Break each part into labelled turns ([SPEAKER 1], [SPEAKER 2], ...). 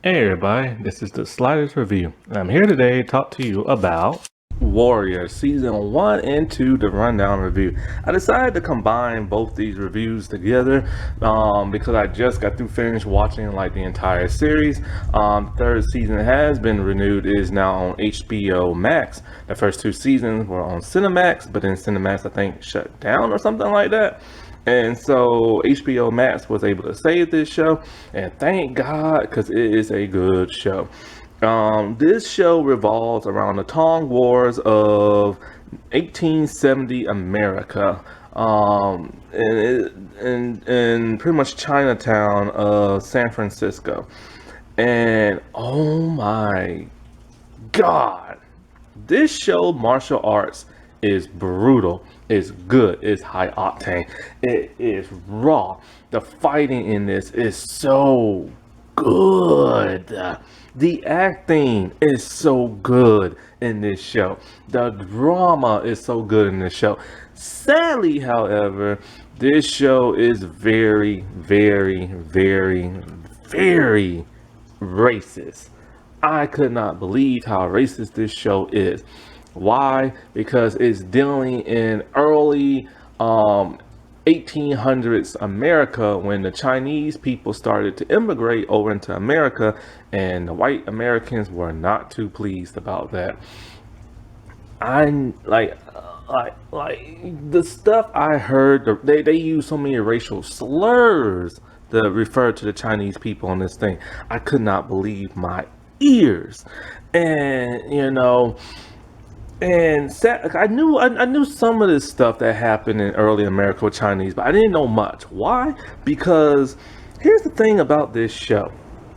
[SPEAKER 1] Hey everybody, this is the Sliders Review, and I'm here today to talk to you about Warriors Season 1 and 2, the rundown review. I decided to combine both these reviews together because I just got through finished watching like the entire series. Third season has been renewed, is now on HBO Max. The first two seasons were on Cinemax, but then Cinemax I think shut down or something like that. And so HBO Max was able to save this show, and thank God, because it is a good show. This show revolves around the Tong Wars of 1870 America, in pretty much Chinatown of San Francisco. And oh my God, this show martial arts is brutal, it's good, it's high octane, it is raw. The fighting in this is so good. The acting is so good in this show. The drama is so good in this show. Sadly, however, this show is very, very, very, very racist. I could not believe how racist this show is. Why? Because it's dealing in early 1800s America, when the Chinese people started to immigrate over into America, and the white Americans were not too pleased about that. I like the stuff I heard. They use so many racial slurs to refer to the Chinese people on this thing. I could not believe my ears, and And I knew some of this stuff that happened in early America with Chinese, but I didn't know much. Why? Because here's the thing about this show.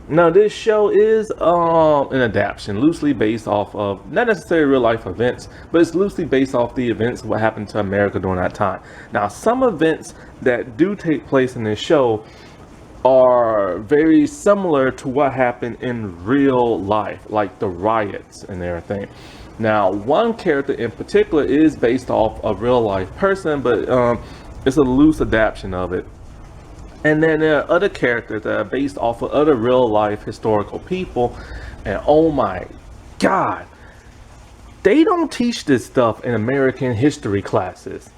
[SPEAKER 1] Now, this show is an adaptation, loosely based off of not necessarily real life events, but it's loosely based off the events of what happened to America during that time. Now, some events that do take place in this show are very similar to what happened in real life, like the riots and everything. Now, one character in particular is based off a real life person, but it's a loose adaptation of it. And then there are other characters that are based off of other real life historical people. And oh my God, they don't teach this stuff in American history classes.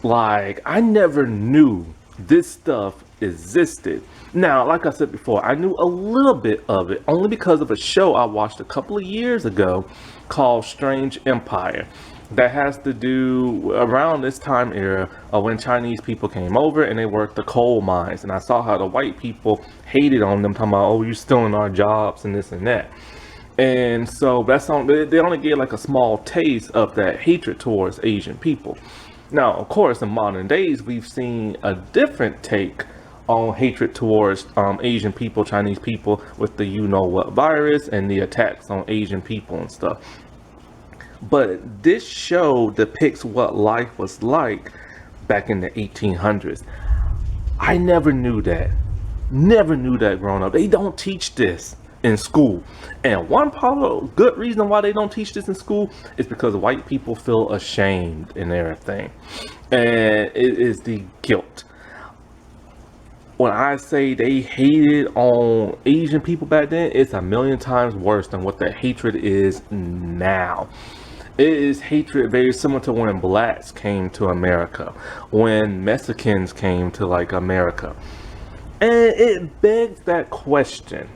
[SPEAKER 1] Like, I never knew this stuff existed. Now, like I said before, I knew a little bit of it only because of a show I watched a couple of years ago called Strange Empire, that has to do around this time era of when Chinese people came over and they worked the coal mines. And I saw how the white people hated on them, talking about, oh, you're stealing our jobs and this and that. And so that's on, they only get like a small taste of that hatred towards Asian people. Now, of course, in modern days, we've seen a different take on hatred towards Asian people, Chinese people, with the you-know-what virus and the attacks on Asian people and stuff. But this show depicts what life was like back in the 1800s. I never knew that. Never knew that growing up. They don't teach this in school. And one part of good reason why they don't teach this in school is because white people feel ashamed and everything. And it is the guilt. When I say they hated on Asian people back then, it's a million times worse than what the hatred is now. It is hatred very similar to when blacks came to America, when Mexicans came to like America. And it begs that question.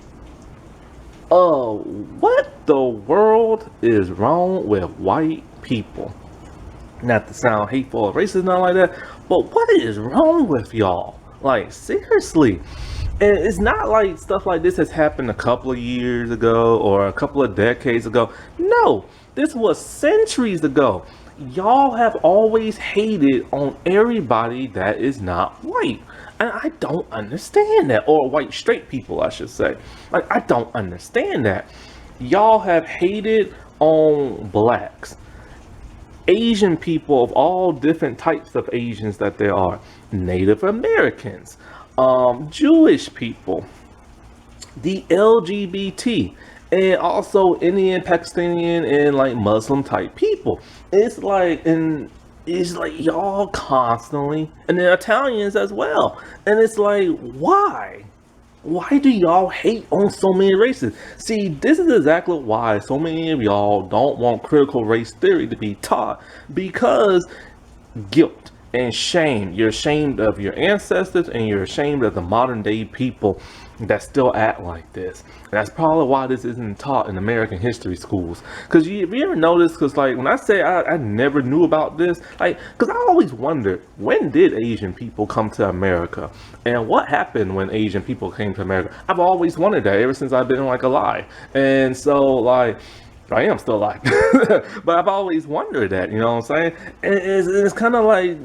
[SPEAKER 1] Oh, what the world is wrong with white people? Not to sound hateful or racist, not like that, but what is wrong with y'all? Like, seriously. And it's not like stuff like this has happened a couple of years ago or a couple of decades ago. No, this was centuries ago. Y'all have always hated on everybody that is not white. And I don't understand that. Or white straight people, I should say. Like, I don't understand that. Y'all have hated on blacks, Asian people of all different types of Asians that there are, Native Americans, Jewish people, the LGBT, and also Indian, Pakistani, and like Muslim type people. It's like y'all constantly, and the Italians as well. And it's like, why? Why do y'all hate on so many races? See, this is exactly why so many of y'all don't want critical race theory to be taught, because guilt and shame. You're ashamed of your ancestors and you're ashamed of the modern day people that still act like this. And that's probably why this isn't taught in American history schools. Because you ever notice, because like when I say I never knew about this, like, because I always wondered, when did Asian people come to America? And what happened when Asian people came to America? I've always wondered that ever since I've been like alive. And so like, I am still alive, but I've always wondered that, you know what I'm saying? And it's kind of like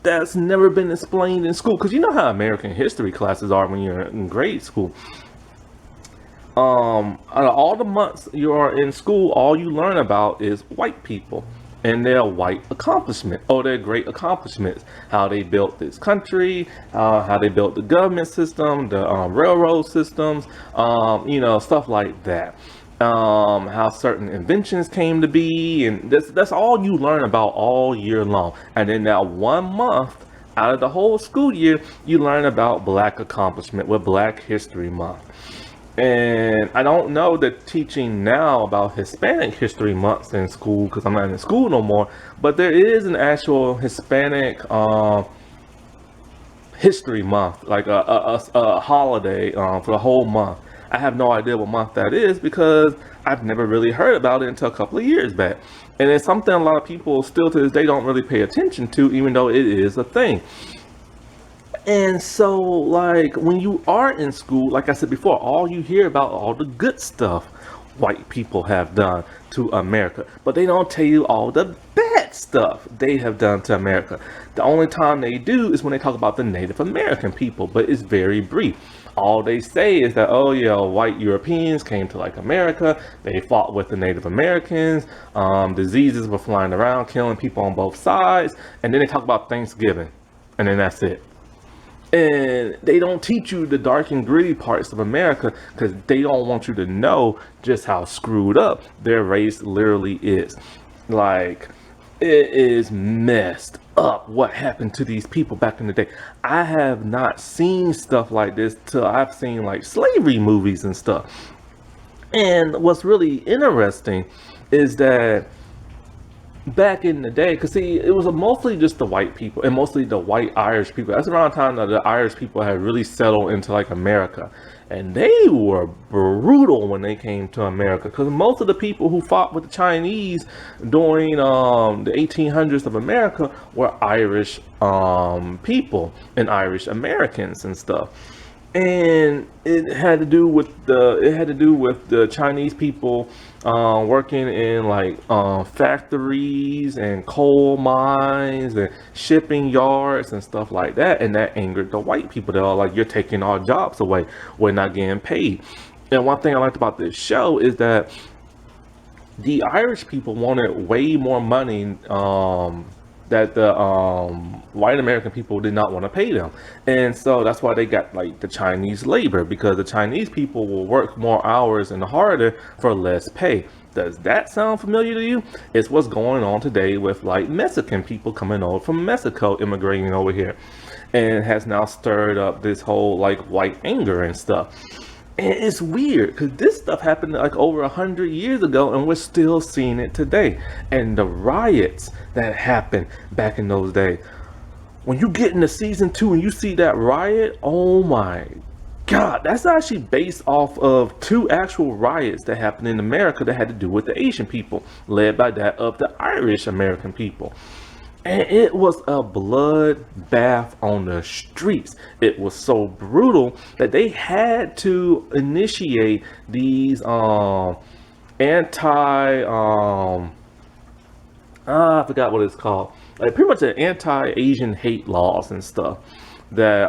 [SPEAKER 1] that's never been explained in school, because you know how American history classes are when you're in grade school. Out of all the months you are in school, all you learn about is white people and their white accomplishment, or their great accomplishments, how they built this country, how they built the government system, the railroad systems, you know, stuff like that. How certain inventions came to be, and that's all you learn about all year long. And then that 1 month out of the whole school year, you learn about Black accomplishment with Black History Month. And I don't know the teaching now about Hispanic History Months in school, because I'm not in school no more, but there is an actual Hispanic History Month, like a holiday for the whole month. I have no idea what month that is, because I've never really heard about it until a couple of years back. And it's something a lot of people still to this day don't really pay attention to, even though it is a thing. And so, like, when you are in school, like I said before, all you hear about all the good stuff white people have done to America, but they don't tell you all the bad stuff they have done to America. The only time they do is when they talk about the Native American people, but it's very brief. All they say is that, oh yeah, white Europeans came to like America, they fought with the Native Americans, diseases were flying around, killing people on both sides, and then they talk about Thanksgiving, and then that's it. And they don't teach you the dark and gritty parts of America, because they don't want you to know just how screwed up their race literally is. Like, it is messed up what happened to these people back in the day. I have not seen stuff like this till I've seen like slavery movies and stuff. And what's really interesting is that back in the day, because see, it was mostly just the white people, and mostly the white Irish people. That's around the time that the Irish people had really settled into like America, and they were brutal when they came to America, because most of the people who fought with the Chinese during the 1800s of America were Irish people and Irish Americans and stuff. And it had to do with the Chinese people working in like factories and coal mines and shipping yards and stuff like that, and that angered the white people. They're all like, you're taking our jobs away, we're not getting paid. And one thing I liked about this show is that the Irish people wanted way more money that the white American people did not want to pay them. And so that's why they got like the Chinese labor, because the Chinese people will work more hours and harder for less pay. Does that sound familiar to you? It's what's going on today with like Mexican people coming over from Mexico, immigrating over here, and has now stirred up this whole like white anger and stuff. And it's weird, because this stuff happened like over 100 years ago, and we're still seeing it today. And the riots that happened back in those days, when you get into season 2 and you see that riot, oh my God, that's actually based off of 2 actual riots that happened in America that had to do with the Asian people, led by that of the Irish American people. And it was a bloodbath on the streets. It was so brutal that they had to initiate these I forgot what it's called. Like pretty much the anti-Asian hate laws and stuff that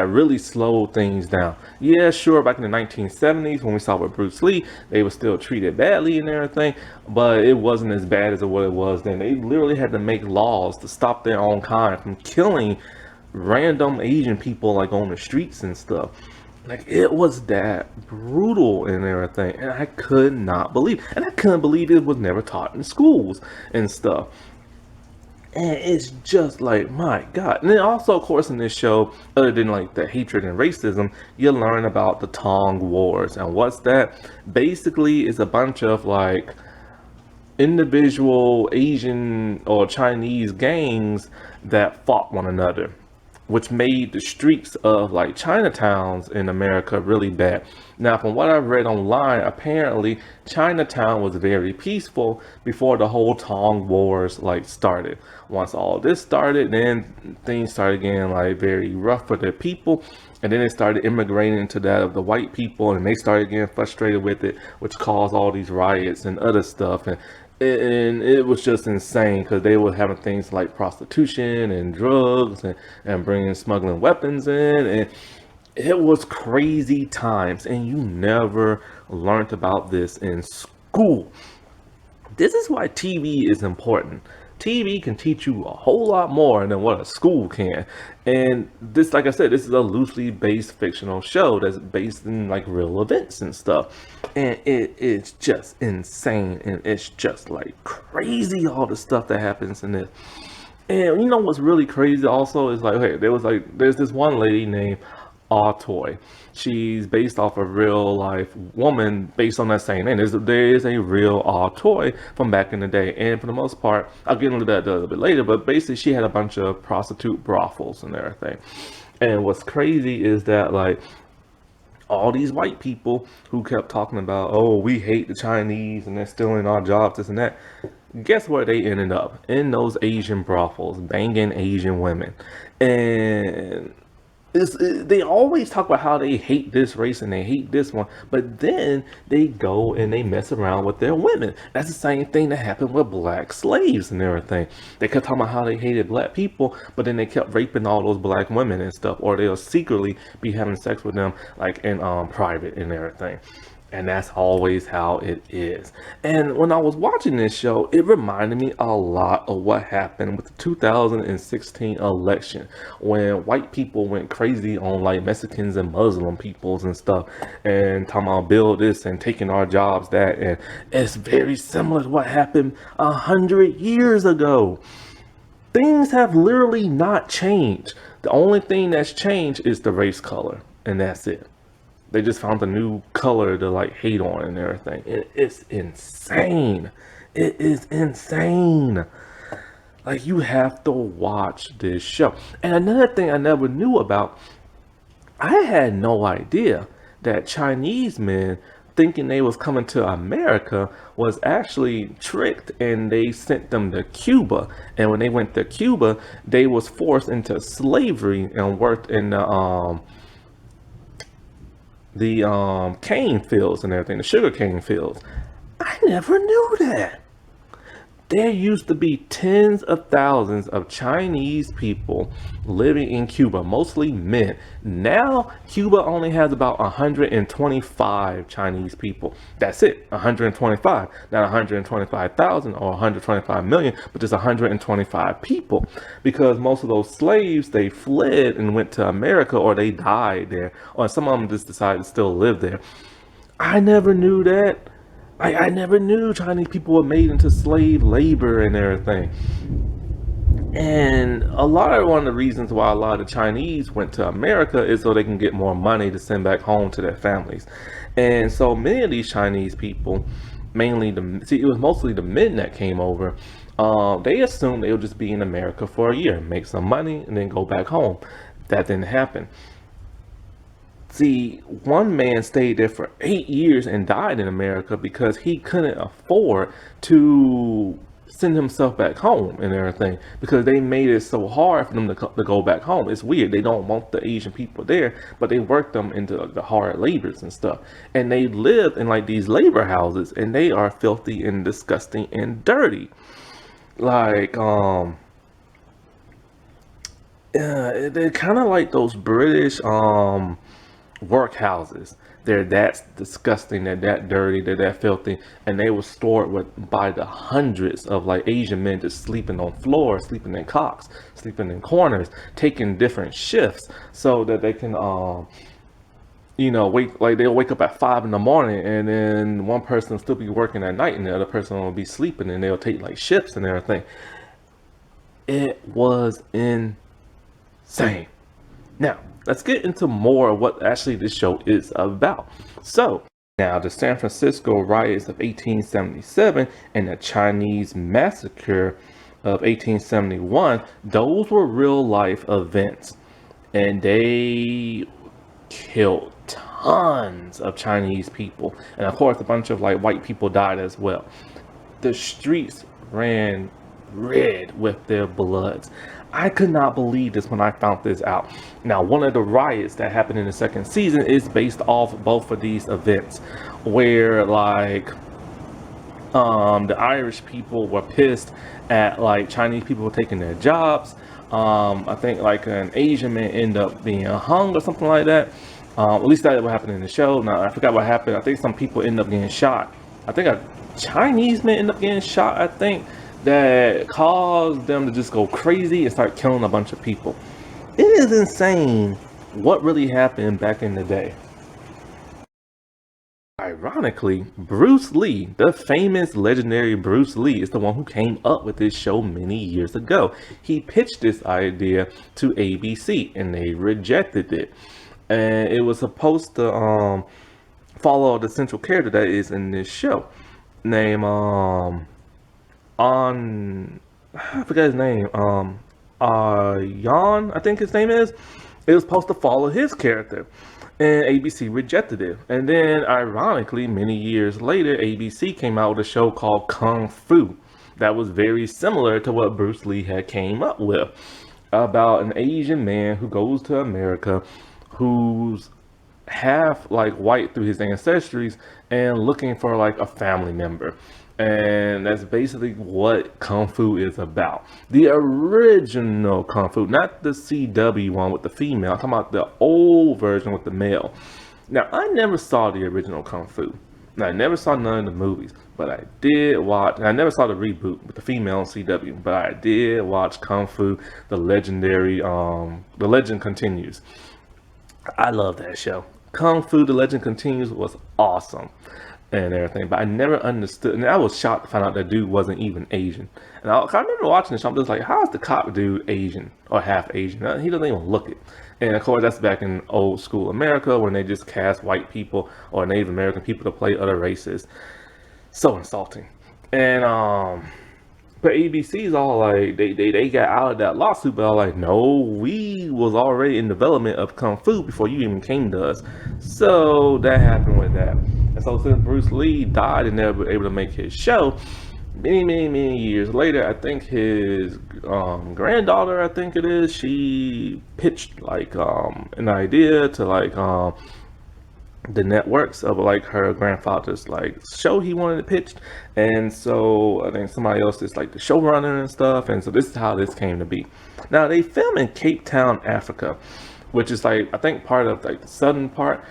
[SPEAKER 1] really slowed things down. Yeah, sure, back in the 1970s when we saw with Bruce Lee, they were still treated badly and everything, but it wasn't as bad as what it was then. They literally had to make laws to stop their own kind from killing random Asian people like on the streets and stuff. Like, it was that brutal and everything, and I could not believe, and I couldn't believe it was never taught in schools and stuff. And it's just like, my God. And then also, of course, in this show, other than like the hatred and racism, you learn about the Tong Wars. And what's that? Basically, it's a bunch of like individual Asian or Chinese gangs that fought one another, which made the streets of like Chinatowns in America really bad. Now, from what I've read online, apparently Chinatown was very peaceful before the whole Tong Wars like started. Once all this started, then things started getting like very rough for the people, and then it started immigrating into that of the white people, and they started getting frustrated with it, which caused all these riots and other stuff. And it was just insane because they were having things like prostitution and drugs and bringing smuggling weapons in, and it was crazy times, and you never learned about this in school. This is why TV is important. TV can teach you a whole lot more than what a school can. And this, like I said, this is a loosely based fictional show that's based in like real events and stuff. And it is just insane. And it's just like crazy, all the stuff that happens in this. And you know what's really crazy also is like, okay, there's this one lady named Toy. She's based off a real life woman based on that same name. There is a real Toy from back in the day. And for the most part, I'll get into that a little bit later, but basically she had a bunch of prostitute brothels and everything. And what's crazy is that like all these white people who kept talking about, oh, we hate the Chinese and they're stealing our jobs, this and that. Guess where they ended up? In those Asian brothels, banging Asian women. And they always talk about how they hate this race and they hate this one, but then they go and they mess around with their women. That's the same thing that happened with black slaves and everything. They kept talking about how they hated black people, but then they kept raping all those black women and stuff, or they'll secretly be having sex with them like in private and everything. And that's always how it is. And when I was watching this show, it reminded me a lot of what happened with the 2016 election, when white people went crazy on like Mexicans and Muslim peoples and stuff, and talking about build this and taking our jobs, that. And it's very similar to what happened 100 years ago. Things have literally not changed. The only thing that's changed is the race color, and that's it. They just found a new color to like hate on and everything. It's insane. It is insane. Like, you have to watch this show. And another thing I never knew about, I had no idea that Chinese men thinking they was coming to America was actually tricked, and they sent them to Cuba. And when they went to Cuba, they was forced into slavery and worked in the cane fields and everything, the sugar cane fields. I never knew that. There used to be tens of thousands of Chinese people living in Cuba, mostly men. Now, Cuba only has about 125 Chinese people. That's it, 125. Not 125,000 or 125 million, but just 125 people. Because most of those slaves, they fled and went to America, or they died there, or some of them just decided to still live there. I never knew that. I never knew Chinese people were made into slave labor and everything. And one of the reasons why a lot of Chinese went to America is so they can get more money to send back home to their families. And so many of these Chinese people, it was mostly the men that came over. They assumed they would just be in America for a year, make some money, and then go back home. That didn't happen. See, one man stayed there for 8 years and died in America because he couldn't afford to send himself back home and everything, because they made it so hard for them to go back home. It's weird. They don't want the Asian people there, but they work them into the hard labors and stuff. And they live in like these labor houses, and they are filthy and disgusting and dirty. Like, they're kind of like those British, workhouses. They're that disgusting, they're that dirty, they're that filthy, and they were stored by the hundreds of like Asian men just sleeping on floors, sleeping in cocks, sleeping in corners, taking different shifts so that they can they'll wake up at 5 in the morning, and then one person will still be working at night and the other person will be sleeping, and they'll take like shifts and everything. It was insane. Now, let's get into more of what actually this show is about. So, now the San Francisco riots of 1877 and the Chinese massacre of 1871, those were real life events. And they killed tons of Chinese people. And of course, a bunch of like white people died as well. The streets ran red with their bloods. I could not believe this when I found this out. Now, one of the riots that happened in the second season is based off both of these events, where like the Irish people were pissed at like Chinese people taking their jobs. I think like an Asian man ended up being hung or something like that. At least that's what happened in the show. Now I forgot what happened. I think some people ended up getting shot. I think a Chinese man ended up getting shot. I think that caused them to just go crazy and start killing a bunch of people. It is insane what really happened back in the day. Ironically, Bruce Lee, the famous legendary Bruce Lee, is the one who came up with this show many years ago. He pitched this idea to ABC and they rejected it. And it was supposed to follow the central character that is in this show, named I forgot his name, Yan, I think his name is. It was supposed to follow his character, and ABC rejected it. And then, ironically, many years later, ABC came out with a show called Kung Fu that was very similar to what Bruce Lee had came up with, about an Asian man who goes to America, who's half like white through his ancestries and looking for like a family member. And that's basically what Kung Fu is about. The original Kung Fu, not the CW one with the female. I'm talking about the old version with the male. Now, I never saw the original Kung Fu. Now, I never saw none of the movies, but I did watch, and I never saw the reboot with the female on CW, but I did watch Kung Fu, the legendary, The Legend Continues. I love that show. Kung Fu, The Legend Continues was awesome and everything, but I never understood, and I was shocked to find out that dude wasn't even Asian. And I remember watching this show, I'm just like, how is the cop dude Asian or half Asian? He doesn't even look it. And of course, that's back in old school America when they just cast white people or Native American people to play other races. So insulting. And but ABC's all like, they got out of that lawsuit, but all like, no, we was already in development of Kung Fu before you even came to us. So that happened with that. And so since Bruce Lee died and never able to make his show, many years later, I think his granddaughter, I think it is, she pitched like an idea to like the networks of like her grandfather's like show he wanted to pitch. And so I think somebody else is like the showrunner and stuff, and so this is how this came to be. Now they film in Cape Town, Africa, which is like, I think part of like the southern part.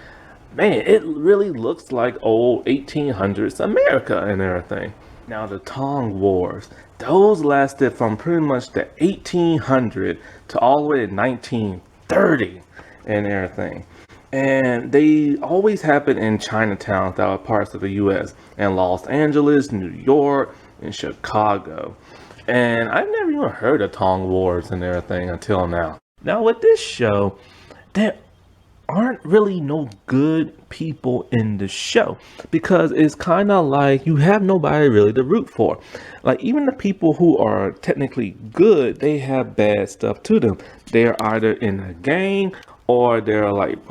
[SPEAKER 1] Man, it really looks like old 1800s America and everything. Now the Tong Wars, those lasted from pretty much the 1800 to all the way to 1930 and everything. And they always happen in Chinatown, that are parts of the U.S., and Los Angeles, New York, and Chicago. And I've never even heard of Tong Wars and everything until now. Now with this show, there aren't really no good people in the show, because it's kind of like you have nobody really to root for. Like even the people who are technically good, they have bad stuff to them. They're either in a gang, or they're like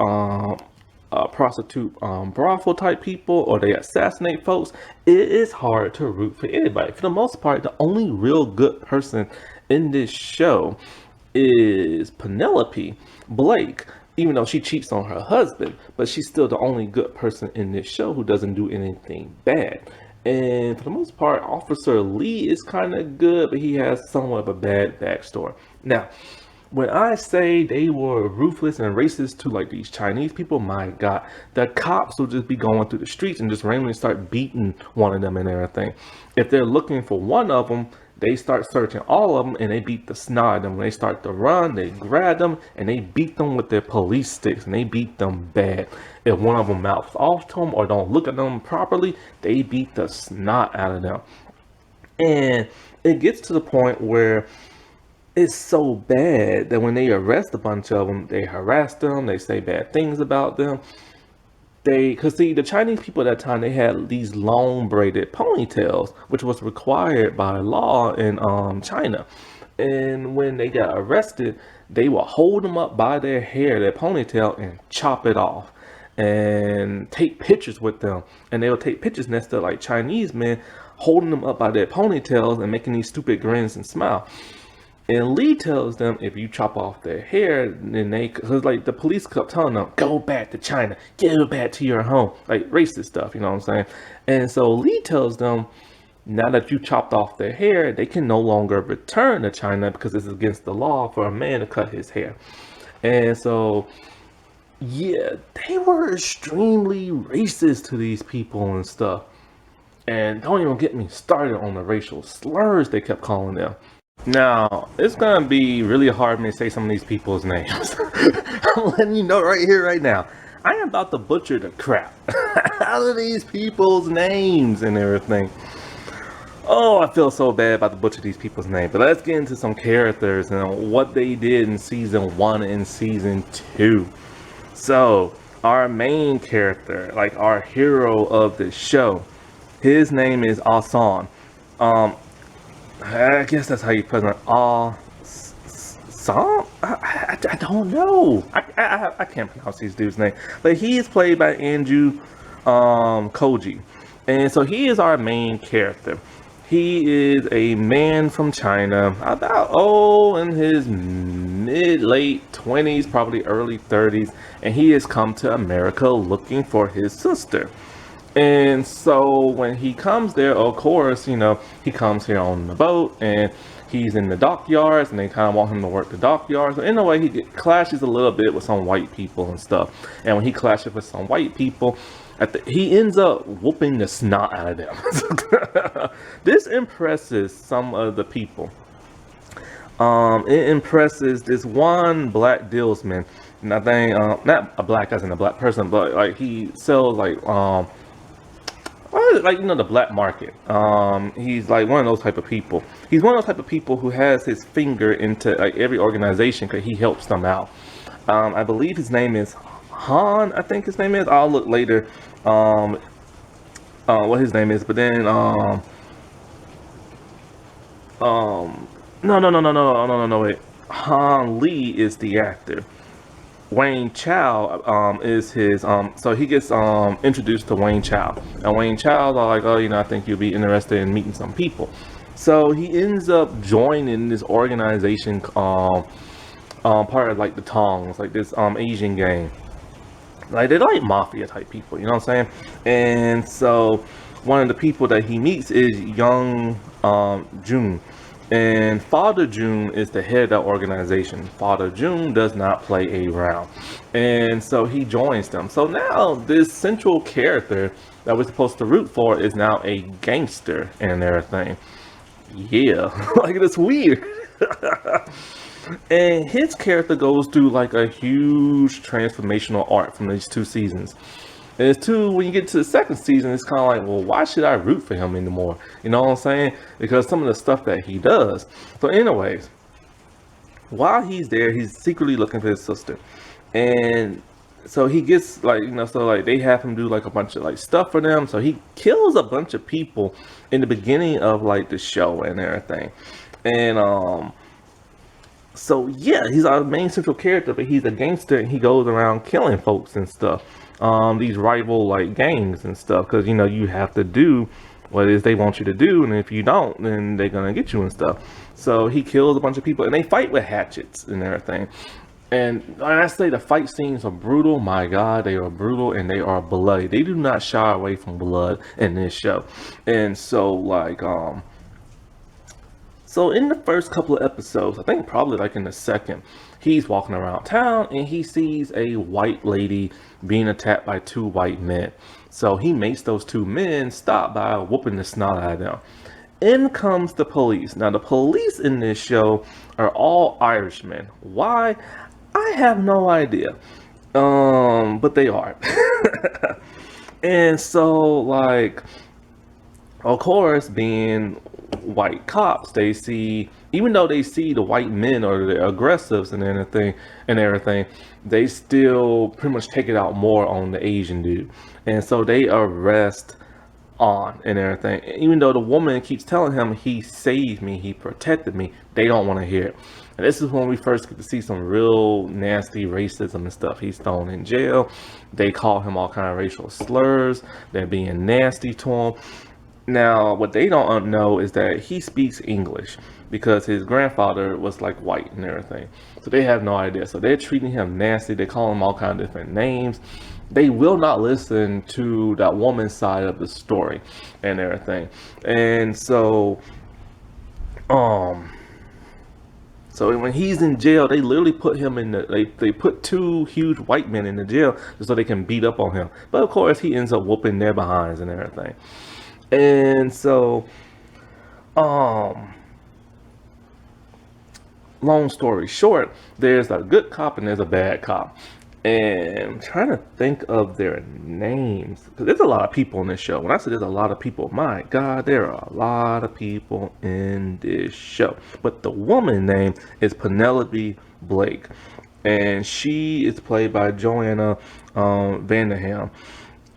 [SPEAKER 1] prostitute brothel type people, or they assassinate folks. It is hard to root for anybody. For the most part, the only real good person in this show is Penelope Blake, even though she cheats on her husband, but she's still the only good person in this show who doesn't do anything bad. And for the most part, Officer Lee is kind of good, but he has somewhat of a bad backstory. Now, when I say they were ruthless and racist to like these Chinese people, my God, the cops will just be going through the streets and just randomly start beating one of them and everything. If they're looking for one of them, they start searching all of them and they beat the snot out of them. When they start to run, they grab them and they beat them with their police sticks, and they beat them bad. If one of them mouths off to them or don't look at them properly, they beat the snot out of them. And it gets to the point where it's so bad that when they arrest a bunch of them, they harass them, they say bad things about them. Because see, the Chinese people at that time, they had these long braided ponytails, which was required by law in China. And when they got arrested, they would hold them up by their hair, their ponytail, and chop it off and take pictures with them. And they would take pictures next to like Chinese men holding them up by their ponytails and making these stupid grins and smile. And Lee tells them if you chop off their hair, then cause like the police kept telling them, go back to China, go back to your home, like racist stuff, you know what I'm saying? And so Lee tells them, now that you chopped off their hair, they can no longer return to China because it's against the law for a man to cut his hair. And so, yeah, they were extremely racist to these people and stuff. And don't even get me started on the racial slurs they kept calling them. Now, it's gonna be really hard for me to say some of these people's names. I'm letting you know right here, right now. I am about to butcher the crap out of these people's names and everything. Oh, I feel so bad about to butcher these people's names. But let's get into some characters and what they did in season 1 and season 2. So, our main character, like our hero of the show, his name is Asan. I guess that's how you pronounce Song? I don't know. I can't pronounce these dude's name. But he is played by Andrew Koji. And so he is our main character. He is a man from China, about in his mid-late 20s, probably early 30s, and he has come to America looking for his sister. And so when he comes there, of course, you know, he comes here on the boat and he's in the dockyards and they kind of want him to work the dockyards. So in a way, clashes a little bit with some white people and stuff. And when he clashes with some white people, he ends up whooping the snot out of them. This impresses some of the people. It impresses this one black dealsman. And I think, not a black as in a black person, but like he sells like, you know, the black market. He's like one of those type of people. He's one of those type of people who has his finger into like every organization because he helps them out. I believe his name is Han, I think his name is. I'll look later what his name is, but then no, wait. Han Lee is the actor. Wayne Chow is his so he gets introduced to Wayne Chow, and Wayne Chow's all like, oh, you know, I think you'll be interested in meeting some people. So he ends up joining this organization part of like the Tongs, like this Asian gang. Like they're like mafia type people, you know what I'm saying? And so one of the people that he meets is young June. And Father June is the head of that organization. Father June does not play around. And so he joins them. So now this central character that we're supposed to root for is now a gangster and everything. Yeah, like it's weird. And his character goes through like a huge transformational arc from these 2 seasons. And it's too, when you get to the 2nd season, it's kind of like, well, why should I root for him anymore? You know what I'm saying? Because some of the stuff that he does. So anyways, while he's there, he's secretly looking for his sister. And so he gets like, you know, so like they have him do like a bunch of like stuff for them. So he kills a bunch of people in the beginning of like the show and everything. And so yeah, he's our main central character, but he's a gangster and he goes around killing folks and stuff. These rival like gangs and stuff, because you know you have to do what it is they want you to do, and if you don't, then they're gonna get you and stuff. So he kills a bunch of people and they fight with hatchets and everything. And when I say the fight scenes are brutal, my god, they are brutal and they are bloody. They do not shy away from blood in this show. And so like so in the first couple of episodes, I think probably like in the 2nd, he's walking around town and he sees a white lady being attacked by 2 white men. So he makes those 2 men stop by whooping the snot out of them. In comes the police. Now the police in this show are all Irishmen. Why? I have no idea. But they are. And so like, of course, being white cops, they see, even though they see the white men or the aggressives and everything, they still pretty much take it out more on the Asian dude. And so they arrest on and everything. Even though the woman keeps telling him he saved me, he protected me, they don't want to hear it. And this is when we first get to see some real nasty racism and stuff. He's thrown in jail. They call him all kind of racial slurs. They're being nasty to him. Now, what they don't know is that he speaks English because his grandfather was like white and everything. So they have no idea. So they're treating him nasty. They call him all kind of different names. They will not listen to that woman's side of the story and everything. And so when he's in jail, they literally put him in they put two huge white men in the jail just so they can beat up on him. But of course, he ends up whooping their behinds and everything. And so, long story short, there's a good cop and there's a bad cop. And I'm trying to think of their names because there's a lot of people in this show. When I say there's a lot of people, my God, there are a lot of people in this show. But the woman name is Penelope Blake, and she is played by Joanna Vanderham.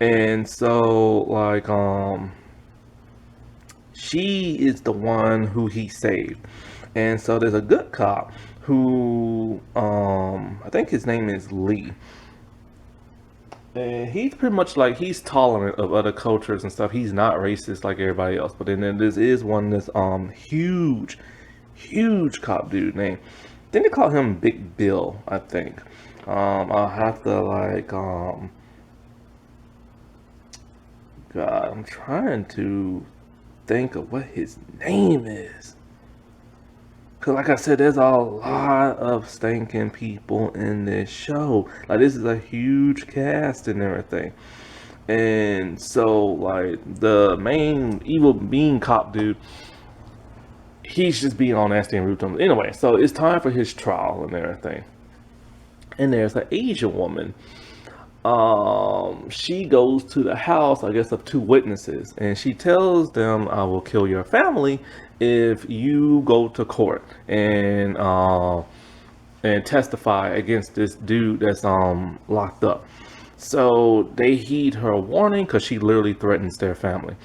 [SPEAKER 1] And so, like, she is the one who he saved. And so there's a good cop who I think his name is Lee. And he's pretty much like he's tolerant of other cultures and stuff. He's not racist like everybody else. But then this is this huge cop dude named, then they call him Big Bill, I think. I'll have to God, I'm trying to think of what his name is. Because like I said, there's a lot of stinking people in this show. Like, this is a huge cast and everything. And so, like, the main evil mean cop dude, he's just being all nasty and rude to him. Anyway, so it's time for his trial and everything. And there's an Asian woman. She goes to the house, I guess, of two witnesses, and she tells them, "I will kill your family if you go to court and testify against this dude that's locked up." So they heed her warning because she literally threatens their family,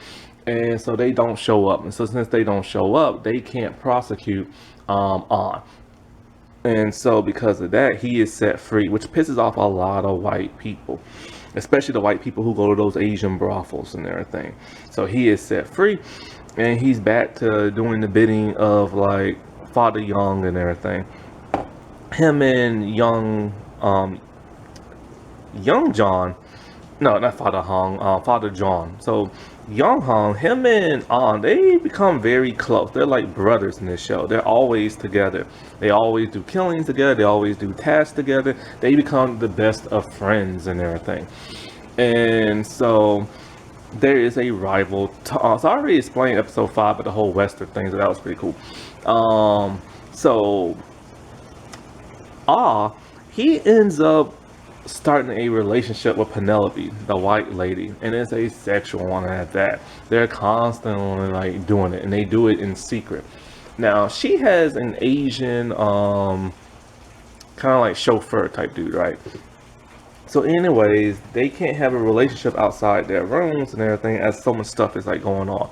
[SPEAKER 1] and so they don't show up. And so since they don't show up, they can't prosecute on. And so because of that, he is set free, which pisses off a lot of white people, especially the white people who go to those Asian brothels and everything. So he is set free, and he's back to doing the bidding of like Father Young and everything. Him and young John, no, not Father Hong, Father John. So Young Hong, him and they become very close. They're like brothers in this show. They're always together. They always do killings together. They always do tasks together. They become the best of friends and everything. And so there is a rival. So I already explained episode 5, but the whole Western thing, so that was pretty cool. He ends up starting a relationship with Penelope, the white lady, and it's a sexual one at that. They're constantly like doing it, and they do it in secret. Now she has an Asian kind of like chauffeur type dude, right? So anyways, they can't have a relationship outside their rooms and everything, as so much stuff is like going on.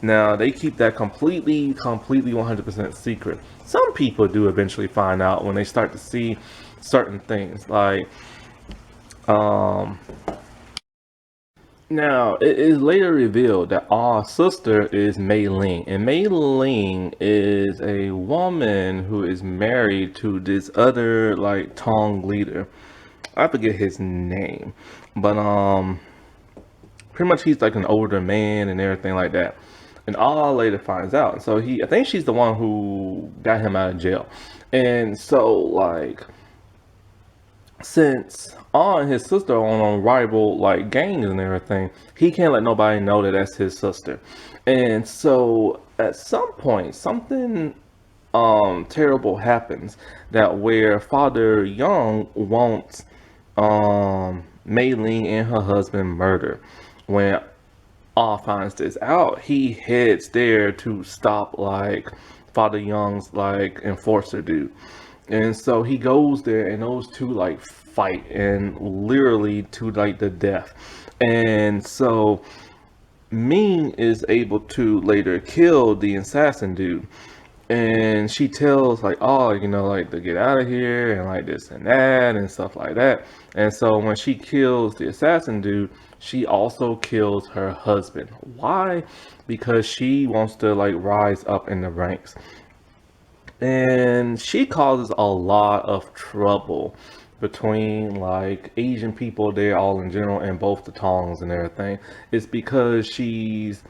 [SPEAKER 1] Now they keep that completely 100% secret. Some people do eventually find out when they start to see certain things, like now it is later revealed that our sister is Mei Ling, and Mei Ling is a woman who is married to this other like Tong leader. I forget his name, but pretty much he's like an older man and everything like that. And all later finds out. So I think she's the one who got him out of jail. And so like, since and his sister are on rival like gangs and everything, he can't let nobody know that that's his sister. And so at some point, something terrible happens, that where Father Young wants Mei Ling and her husband murdered. When finds this out, he heads there to stop like Father Young's like enforcer dude. And so he goes there, and those two like fight, and literally to like the death. And so Ming is able to later kill the assassin dude. And she tells like, oh, like to get out of here and like this and that and stuff like that. And so when she kills the assassin dude, she also kills her husband. Why? Because she wants to like rise up in the ranks. And she causes a lot of trouble between like Asian people there all in general, and both the Tongs and everything. It's because she's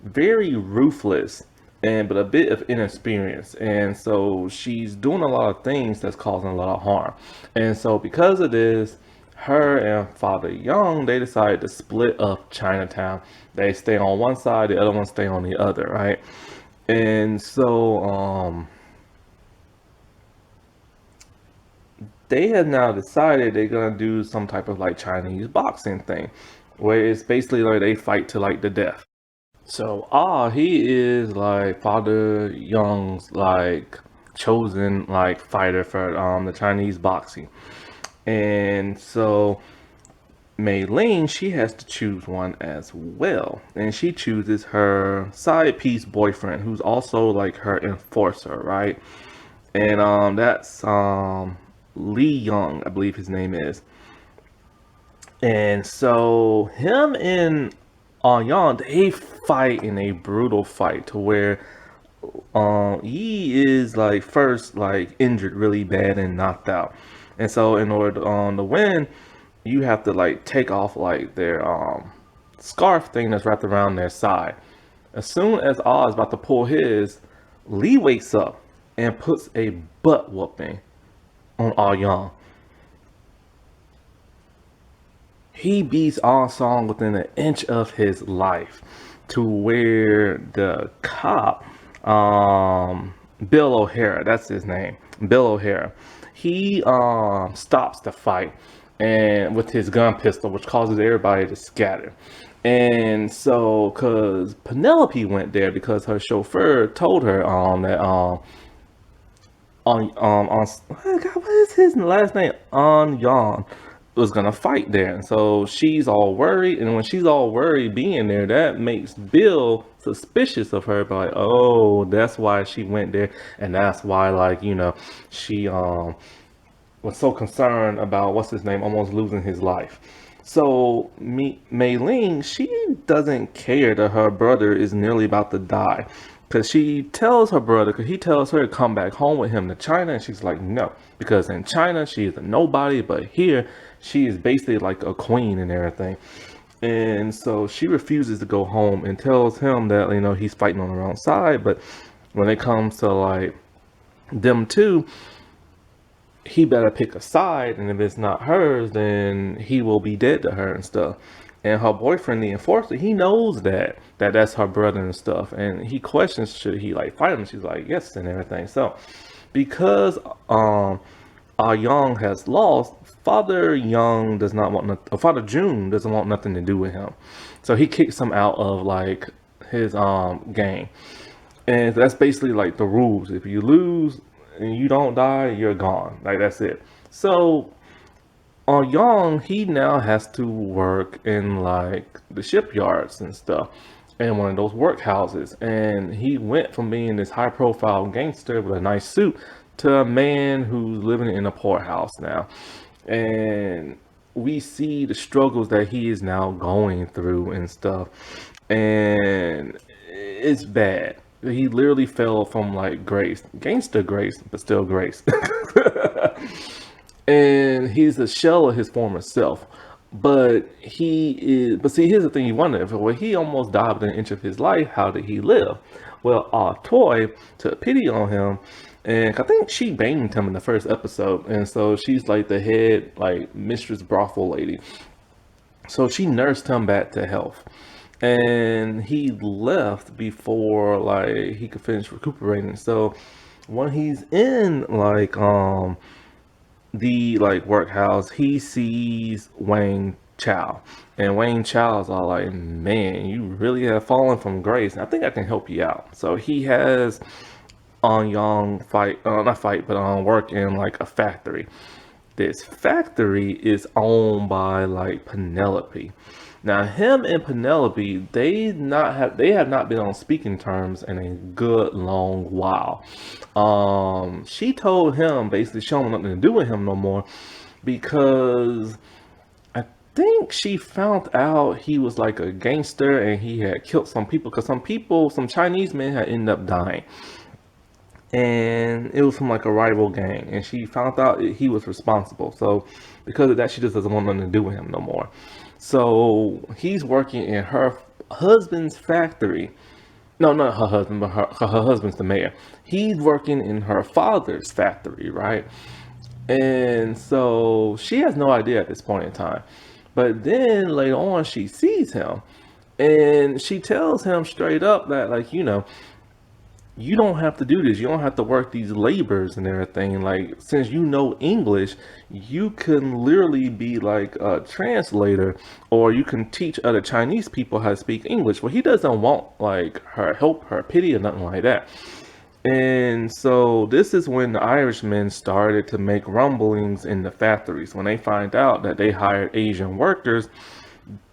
[SPEAKER 1] very ruthless and but a bit of inexperience, and so she's doing a lot of things that's causing a lot of harm. And so because of this, her and Father Young, they decided to split up Chinatown. They stay on one side, the other one stay on the other, right? And so they have now decided they're gonna do some type of like Chinese boxing thing, where it's basically like they fight to like the death. So he is like Father Young's like chosen like fighter for the Chinese boxing. And so Lien, she has to choose one as well. And she chooses her side piece boyfriend, who's also like her enforcer, right? And that's Lee Young, I believe his name is. And so him and Yang, they fight in a brutal fight to where he is like first like injured really bad and knocked out. And so in order to win, you have to like take off like their scarf thing that's wrapped around their side. As soon as Oz is about to pull his, Lee wakes up and puts a butt whooping on Yang. He beats Ah Song within an inch of his life, to where the cop, Bill O'Hara, that's his name, Bill O'Hara, he stops the fight and with his gun pistol, which causes everybody to scatter. And so, cause Penelope went there because her chauffeur told her that what is his last name? Yang was gonna fight there. And so she's all worried, and when she's all worried being there, that makes Bill suspicious of her, but like, oh, that's why she went there, and that's why like she was so concerned about what's his name almost losing his life. So Mei Ling, she doesn't care that her brother is nearly about to die, because she tells her brother, because he tells her to come back home with him to China, and she's like, no, because in China she is a nobody, but here she is basically like a queen and everything. And so she refuses to go home and tells him that he's fighting on the wrong side. But when it comes to like them two, he better pick a side, and if it's not hers, then he will be dead to her and stuff. And her boyfriend, the enforcer, he knows that that's her brother and stuff, and he questions should he like fight him. She's like yes and everything. So because Young has lost, Father Young does not want Father June doesn't want nothing to do with him, so he kicks him out of like his gang. And that's basically like the rules. If you lose and you don't die, you're gone. Like that's it. So Young, he now has to work in like the shipyards and stuff, in one of those workhouses. And he went from being this high profile gangster with a nice suit to a man who's living in a poorhouse now. And we see the struggles that he is now going through and stuff. And it's bad. He literally fell from like grace, gangster grace, but still grace. And he's a shell of his former self. But see, here's the thing you wonder, well, he almost died within an inch of his life, how did he live? Well, Toy took pity on him, and I think she banged him in the first episode, and so she's like the head, like, mistress brothel lady. So she nursed him back to health. And he left before, like, he could finish recuperating. So when he's in, like, the like workhouse, he sees Wang Chow, and Wang Chow's all like, man, you really have fallen from grace, and I think I can help you out. So he has on Young fight, not fight, but on work in like a factory. This factory is owned by like Penelope. Now him and Penelope, they have not been on speaking terms in a good long while. She told him basically she don't want nothing to do with him no more because I think she found out he was like a gangster and he had killed some people because some Chinese men had ended up dying, and it was from like a rival gang, and she found out he was responsible. So because of that, she just doesn't want nothing to do with him no more. So he's working in her husband's factory. No, not her husband, but her husband's the mayor. He's working in her father's factory, right? And so she has no idea at this point in time. But then later on, she sees him and she tells him straight up that, like, you don't have to do this. You don't have to work these labors and everything. Like, since you know English, you can literally be like a translator, or you can teach other Chinese people how to speak English. Well, he doesn't want like her help, her pity, or nothing like that. And so this is when the Irishmen started to make rumblings in the factories. When they find out that they hired Asian workers,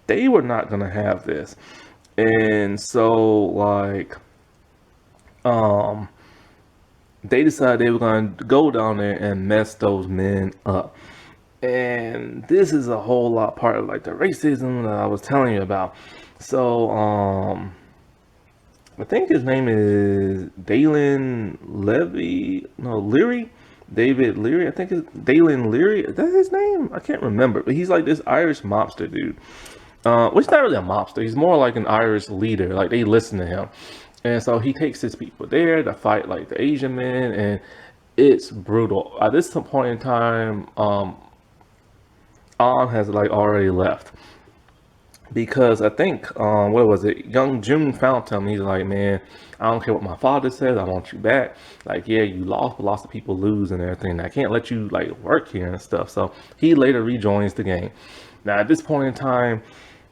[SPEAKER 1] they were not going to have this. And so like um they decided they were going to go down there and mess those men up. And this is a whole lot part of like the racism that I was telling you about. So I think his name is Dalen Levy. No, Leary. David Leary. I think it's Dalen Leary. Is that his name? I can't remember. But he's like this Irish mobster dude. Which is not really a mobster. He's more like an Irish leader. Like they listen to him. And so he takes his people there to fight like the Asian men. And it's brutal. At this point in time, An has like already left. Because I think what was it? Young June found him. He's like, man, I don't care what my father says. I want you back. Like, yeah, you lost, but lots of people lose and everything. I can't let you like work here and stuff. So he later rejoins the game. Now at this point in time,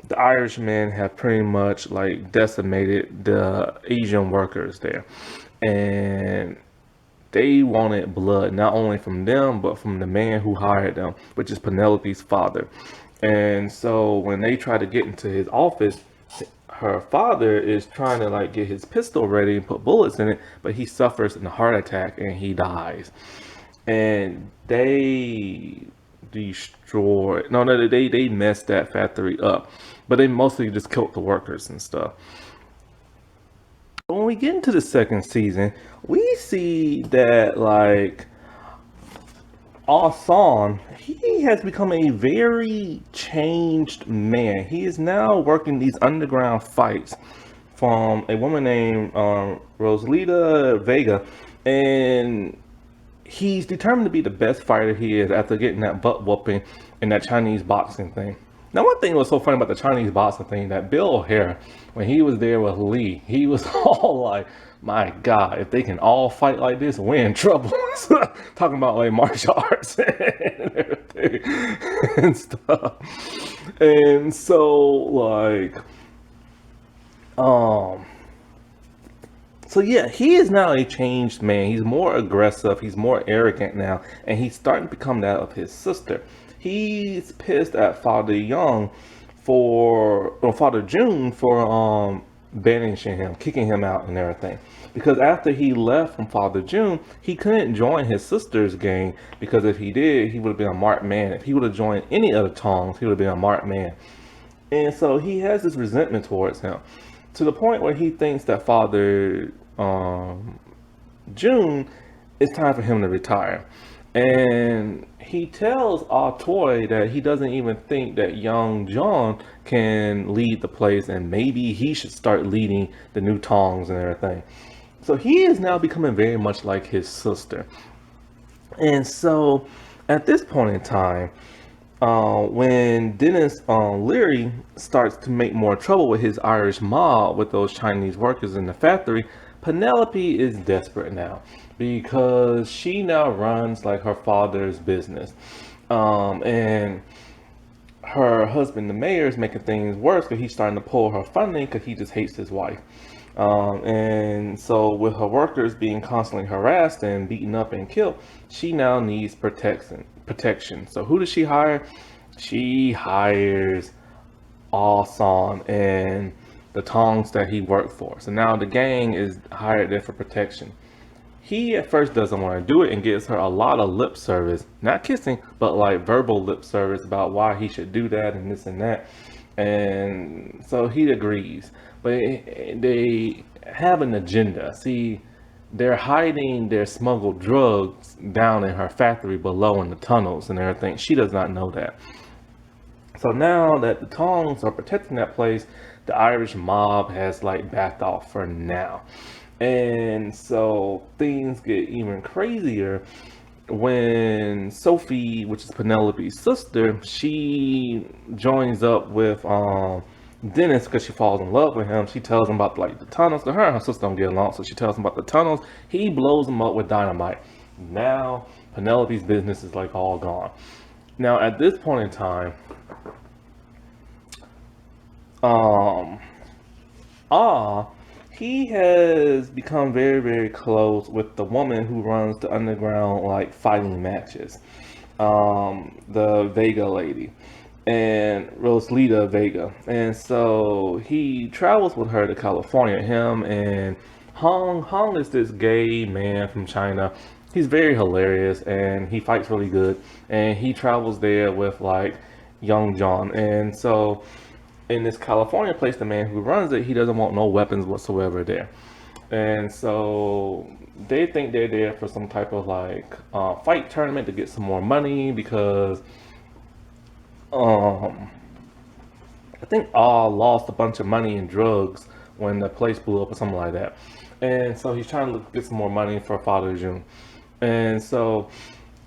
[SPEAKER 1] the Irishmen have pretty much like decimated the Asian workers there, and they wanted blood not only from them but from the man who hired them, which is Penelope's father. And so when they try to get into his office, her father is trying to like get his pistol ready and put bullets in it, but he suffers a heart attack and he dies. And they destroyed, no, they messed that factory up, but they mostly just killed the workers and stuff. When we get into the second season, we see that like Asan, he has become a very changed man. He is now working these underground fights from a woman named Rosalita Vega, and he's determined to be the best fighter he is after getting that butt whooping in that Chinese boxing thing. Now, one thing that was so funny about the Chinese boxing thing, that Bill O'Hare, when he was there with Lee, he was all like, my God, if they can all fight like this, we're in trouble. Talking about like martial arts and everything and stuff. And so like, um, so yeah, he is now a changed man. He's more aggressive. He's more arrogant now, and he's starting to become that of his sister. He's pissed at Father Young or Father June for banishing him, kicking him out and everything. Because after he left from Father June, he couldn't join his sister's gang, because if he did, he would have been a marked man. If he would have joined any other Tongs, he would have been a marked man. And so he has this resentment towards him, to the point where he thinks that Father June, it's time for him to retire. And he tells Artoy that he doesn't even think that young John can lead the place, and maybe he should start leading the new Tongs and everything. So he is now becoming very much like his sister. And so at this point in time, when Dennis Leary starts to make more trouble with his Irish mob, with those Chinese workers in the factory, Penelope is desperate now, because she now runs like her father's business. And her husband, the mayor, is making things worse because he's starting to pull her funding because he just hates his wife. And so with her workers being constantly harassed and beaten up and killed, she now needs protection. So who does she hire? She hires s1& and the Tongs that he worked for. So now the gang is hired there for protection. He at first doesn't want to do it and gives her a lot of lip service, not kissing, but like verbal lip service about why he should do that and this and that. And so he agrees, but they have an agenda. See, they're hiding their smuggled drugs down in her factory below in the tunnels and everything. She does not know that. So now that the Tongs are protecting that place, the Irish mob has like backed off for now. And so things get even crazier when Sophie, which is Penelope's sister, she joins up with Dennis because she falls in love with him. She tells him about like the tunnels. Her and her sister don't get along, so she tells him about the tunnels. He blows them up with dynamite. Now Penelope's business is like all gone. Now at this point in time, he has become very, very close with the woman who runs the underground like fighting matches, the Vega lady, and Rosalita Vega. And so he travels with her to California. Him and Hong is this gay man from China. He's very hilarious and he fights really good. And he travels there with like young John. And so in this California place, the man who runs it, he doesn't want no weapons whatsoever there. And so they think they're there for some type of like fight tournament to get some more money because I think lost a bunch of money in drugs when the place blew up or something like that. And so he's trying to get some more money for Father June. And so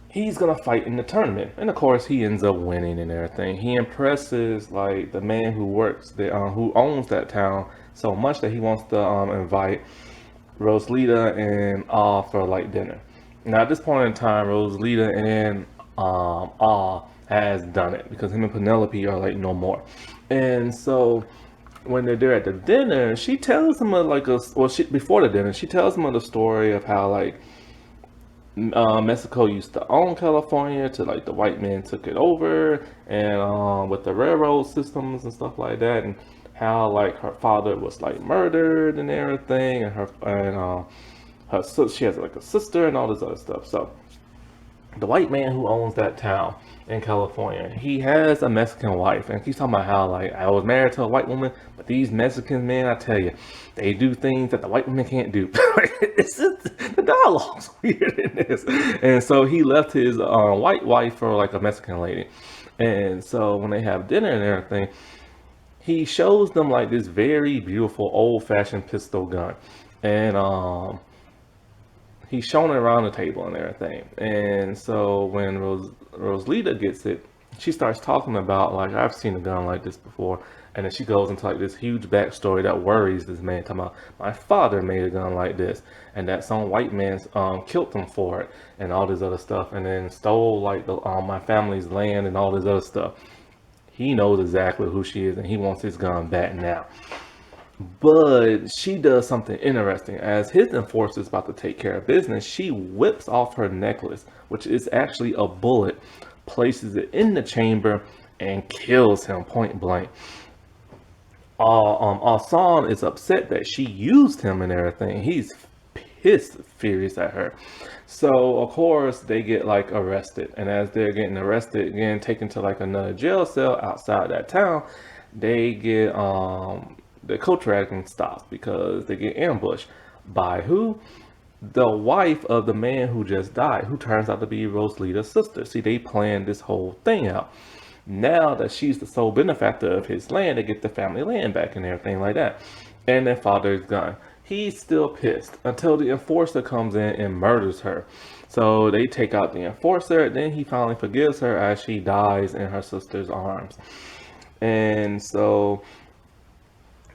[SPEAKER 1] he's gonna fight in the tournament, and of course he ends up winning and everything. He impresses like the man who works there, who owns that town, so much that he wants to invite Rosalita and for like dinner. Now at this point in time, Rosalita and has done it because him and Penelope are like no more. And so when they're there at the dinner, she tells him before the dinner, she tells him the story of how like Mexico used to own California till like the white man took it over, and with the railroad systems and stuff like that, and how like her father was like murdered and everything, and she has like a sister and all this other stuff. So the white man who owns that town in California, he has a Mexican wife, and he's talking about how like I was married to a white woman, but these Mexicans, man, I tell you, they do things that the white women can't do. It's just, the dialogue's weird in this. And so he left his white wife for like a Mexican lady. And so when they have dinner and everything, he shows them like this very beautiful old-fashioned pistol gun, and he's showing it around the table and everything. And so when Rosalita gets it, she starts talking about like, I've seen a gun like this before. And then she goes into like this huge backstory that worries this man, talking about my father made a gun like this, and that some white man killed him for it, and all this other stuff, and then stole like my family's land and all this other stuff. He knows exactly who she is, and he wants his gun back now. But she does something interesting. As his enforcer is about to take care of business, she whips off her necklace, which is actually a bullet, places it in the chamber, and kills him point blank. s1& is upset that she used him and everything. He's pissed, furious at her. So of course they get like arrested, and as they're getting arrested, again taken to like another jail cell outside that town, they get the coat tracking stops because they get ambushed by who? The wife of the man who just died, who turns out to be Rosalita's sister. See, they planned this whole thing out. Now that she's the sole benefactor of his land, they get the family land back and everything like that. And their father is gone. He's still pissed until the enforcer comes in and murders her. So they take out the enforcer. Then he finally forgives her as she dies in her sister's arms. And so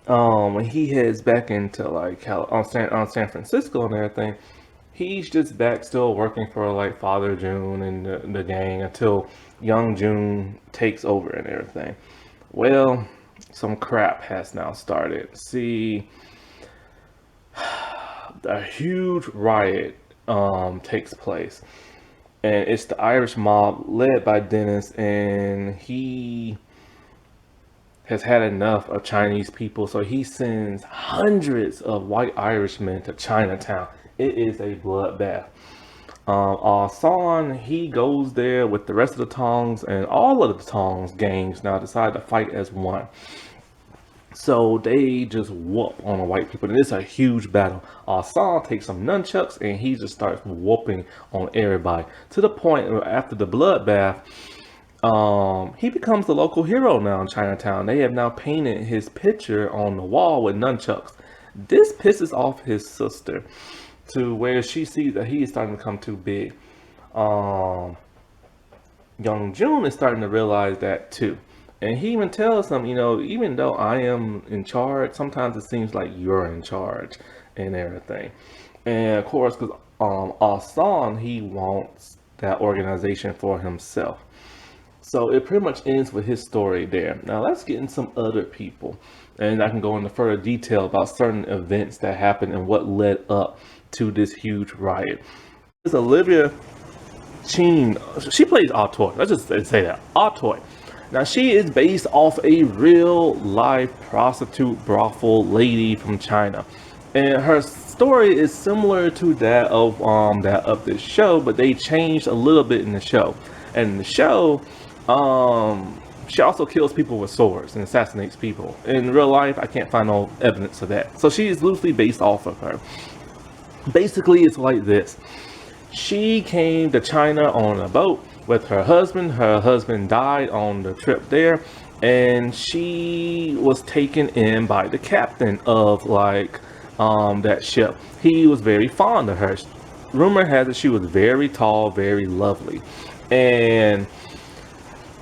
[SPEAKER 1] when he heads back into like San Francisco and everything, he's just back still working for like Father June and the gang until young June takes over and everything. Well, some crap has now started. See, a huge riot takes place, and it's the Irish mob led by Dennis, and he has had enough of Chinese people, so he sends hundreds of white Irishmen to Chinatown. It is a bloodbath. Son, he goes there with the rest of the Tongs, and all of the Tongs gangs now decide to fight as one. So they just whoop on the white people, and it's a huge battle. Son takes some nunchucks, and he just starts whooping on everybody, to the point where after the bloodbath, he becomes the local hero now in Chinatown. They have now painted his picture on the wall with nunchucks. This pisses off his sister to where she sees that he is starting to become too big. Young June is starting to realize that too. And he even tells him, you know, even though I am in charge, sometimes it seems like you're in charge and everything. And of course, because Son, he wants that organization for himself. So it pretty much ends with his story there. Now let's get into some other people, and I can go into further detail about certain events that happened and what led up to this huge riot. This Olivia Chene, she plays Autoy. Let's just say that, Autoy. Now she is based off a real life prostitute brothel lady from China, and her story is similar to that of this show, but they changed a little bit in the show. And in the show, she also kills people with swords and assassinates people. In real life, I can't find no evidence of that. So she is loosely based off of her. Basically, it's like this. She came to China on a boat with her husband. Her husband died on the trip there, and she was taken in by the captain of that ship. He was very fond of her. Rumor has it she was very tall, very lovely, and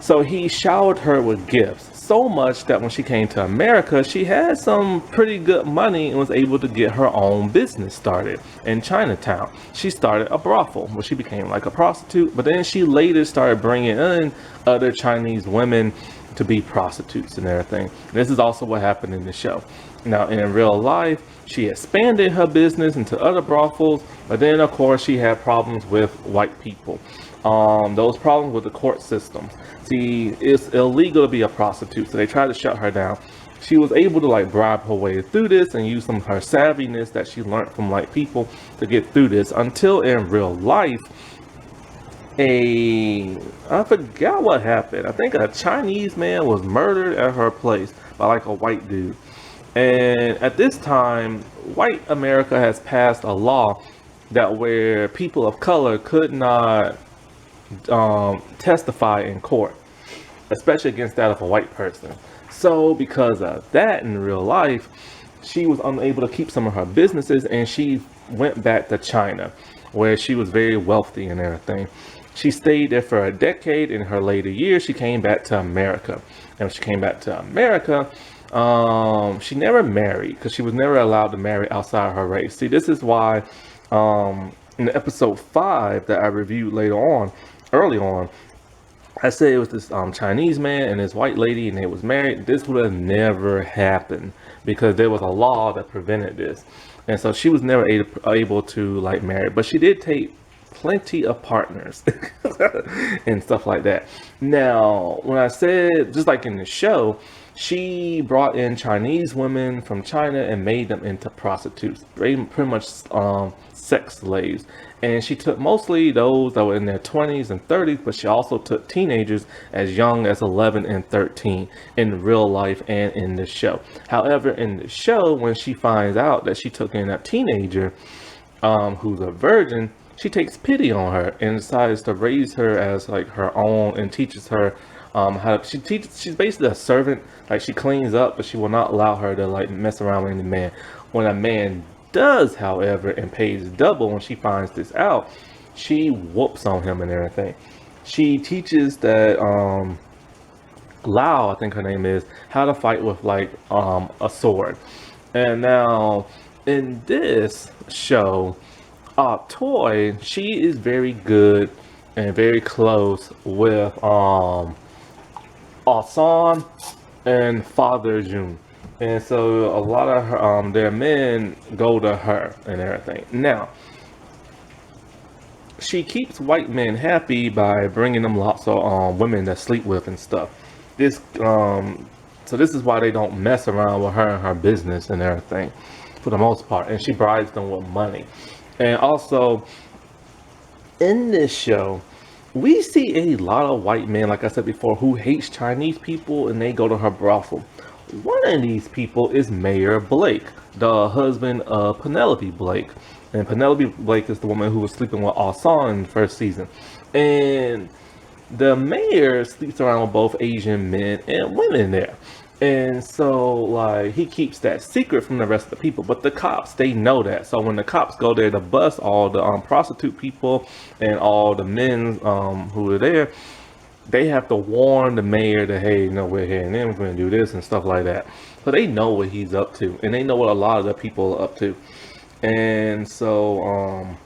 [SPEAKER 1] so he showered her with gifts, so much that when she came to America, she had some pretty good money and was able to get her own business started in Chinatown. She started a brothel where she became like a prostitute, but then she later started bringing in other Chinese women to be prostitutes and everything. This is also what happened in the show. Now, in real life, she expanded her business into other brothels, but then of course she had problems with white people. Those problems with the court systems. See, it's illegal to be a prostitute, so they tried to shut her down. She was able to bribe her way through this and use some of her savviness that she learned from white people to get through this, until in real life, I forgot what happened. I think a Chinese man was murdered at her place by a white dude. And at this time, white America has passed a law that where people of color could not testify in court, especially against that of a white person. So because of that, in real life, she was unable to keep some of her businesses, and she went back to China, where she was very wealthy and everything. She stayed there for a decade. In her later years, she came back to America. And when she came back to America, she never married, because she was never allowed to marry outside her race. See, this is why in episode 5 that I reviewed early on, I said it was this Chinese man and this white lady, and they was married. This would have never happened because there was a law that prevented this. And so she was never able to marry, but she did take plenty of partners and stuff like that. Now, when I said, just like in the show, she brought in Chinese women from China and made them into prostitutes, pretty much sex slaves. And she took mostly those that were in their 20s and 30s, but she also took teenagers as young as 11 and 13 in real life and in the show. However, in the show, when she finds out that she took in a teenager who's a virgin, she takes pity on her and decides to raise her as her own, and teaches her she's basically a servant. She cleans up, but she will not allow her to mess around with any man. When a man does, however, and pays double, when she finds this out, she whoops on him and everything. She teaches that Lao, I think her name is, how to fight with a sword. And now in this show, Toy, she is very good and very close with Asan and Father June. And so a lot of her, their men go to her and everything. Now, she keeps white men happy by bringing them lots of women to sleep with and stuff. This so this is why they don't mess around with her and her business and everything, for the most part. And she bribes them with money. And also, in this show, we see a lot of white men, like I said before, who hates Chinese people, and they go to her brothel. One of these people is Mayor Blake, the husband of Penelope Blake. And Penelope Blake is the woman who was sleeping with Asan in the first season. And the mayor sleeps around with both Asian men and women there. And so, like, he keeps that secret from the rest of the people. But the cops, they know that. So when the cops go there to bust all the prostitute people and all the men who are there, they have to warn the mayor that, hey, you know, we're here and then we're going to do this and stuff like that. So they know what he's up to. And they know what a lot of the people are up to. And so,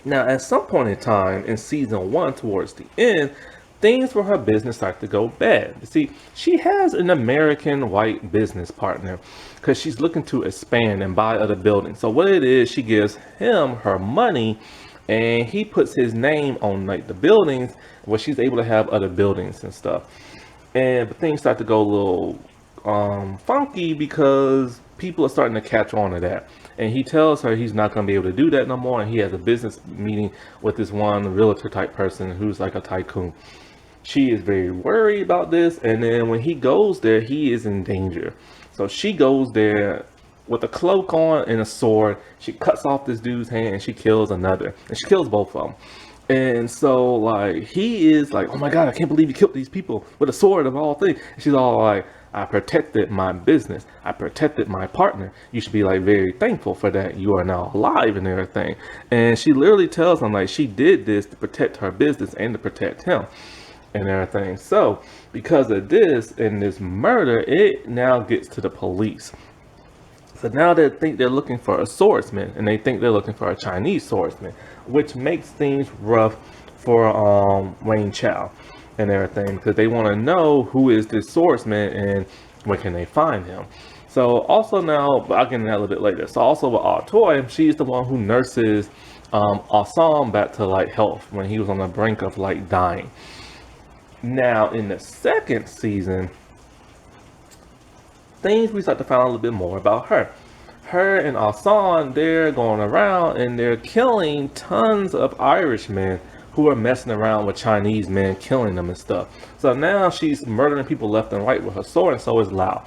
[SPEAKER 1] now at some point in time in season 1, towards the end, things for her business start to go bad. You see, she has an American white business partner because she's looking to expand and buy other buildings. So what it is, she gives him her money and he puts his name on like the buildings where she's able to have other buildings and stuff. And things start to go a little funky because people are starting to catch on to that. And he tells her he's not going to be able to do that no more. And he has a business meeting with this one realtor type person who's like a tycoon. She is very worried about this. And then when he goes there, he is in danger. So she goes there with a cloak on and a sword. She cuts off this dude's hand and she kills another. And she kills both of them. And so, like, he is like, oh my God, I can't believe you killed these people with a sword of all things. And she's all like, I protected my business. I protected my partner. You should be like very thankful for that. You are now alive and everything. And she literally tells him like she did this to protect her business and to protect him and everything. So because of this and this murder, it now gets to the police. So now they think they're looking for a swordsman and they think they're looking for a Chinese swordsman, which makes things rough for Wayne Chow and everything, because they want to know who is this swordsman and where can they find him. So also now, I'll get into that a little bit later. So also with Toy, she's the one who nurses Assam back to like health when he was on the brink of like dying. Now in the second season, we start to find out a little bit more about her. Her and Asan, they're going around and they're killing tons of Irishmen who are messing around with Chinese men, killing them and stuff. So now she's murdering people left and right with her sword, and so is Lao.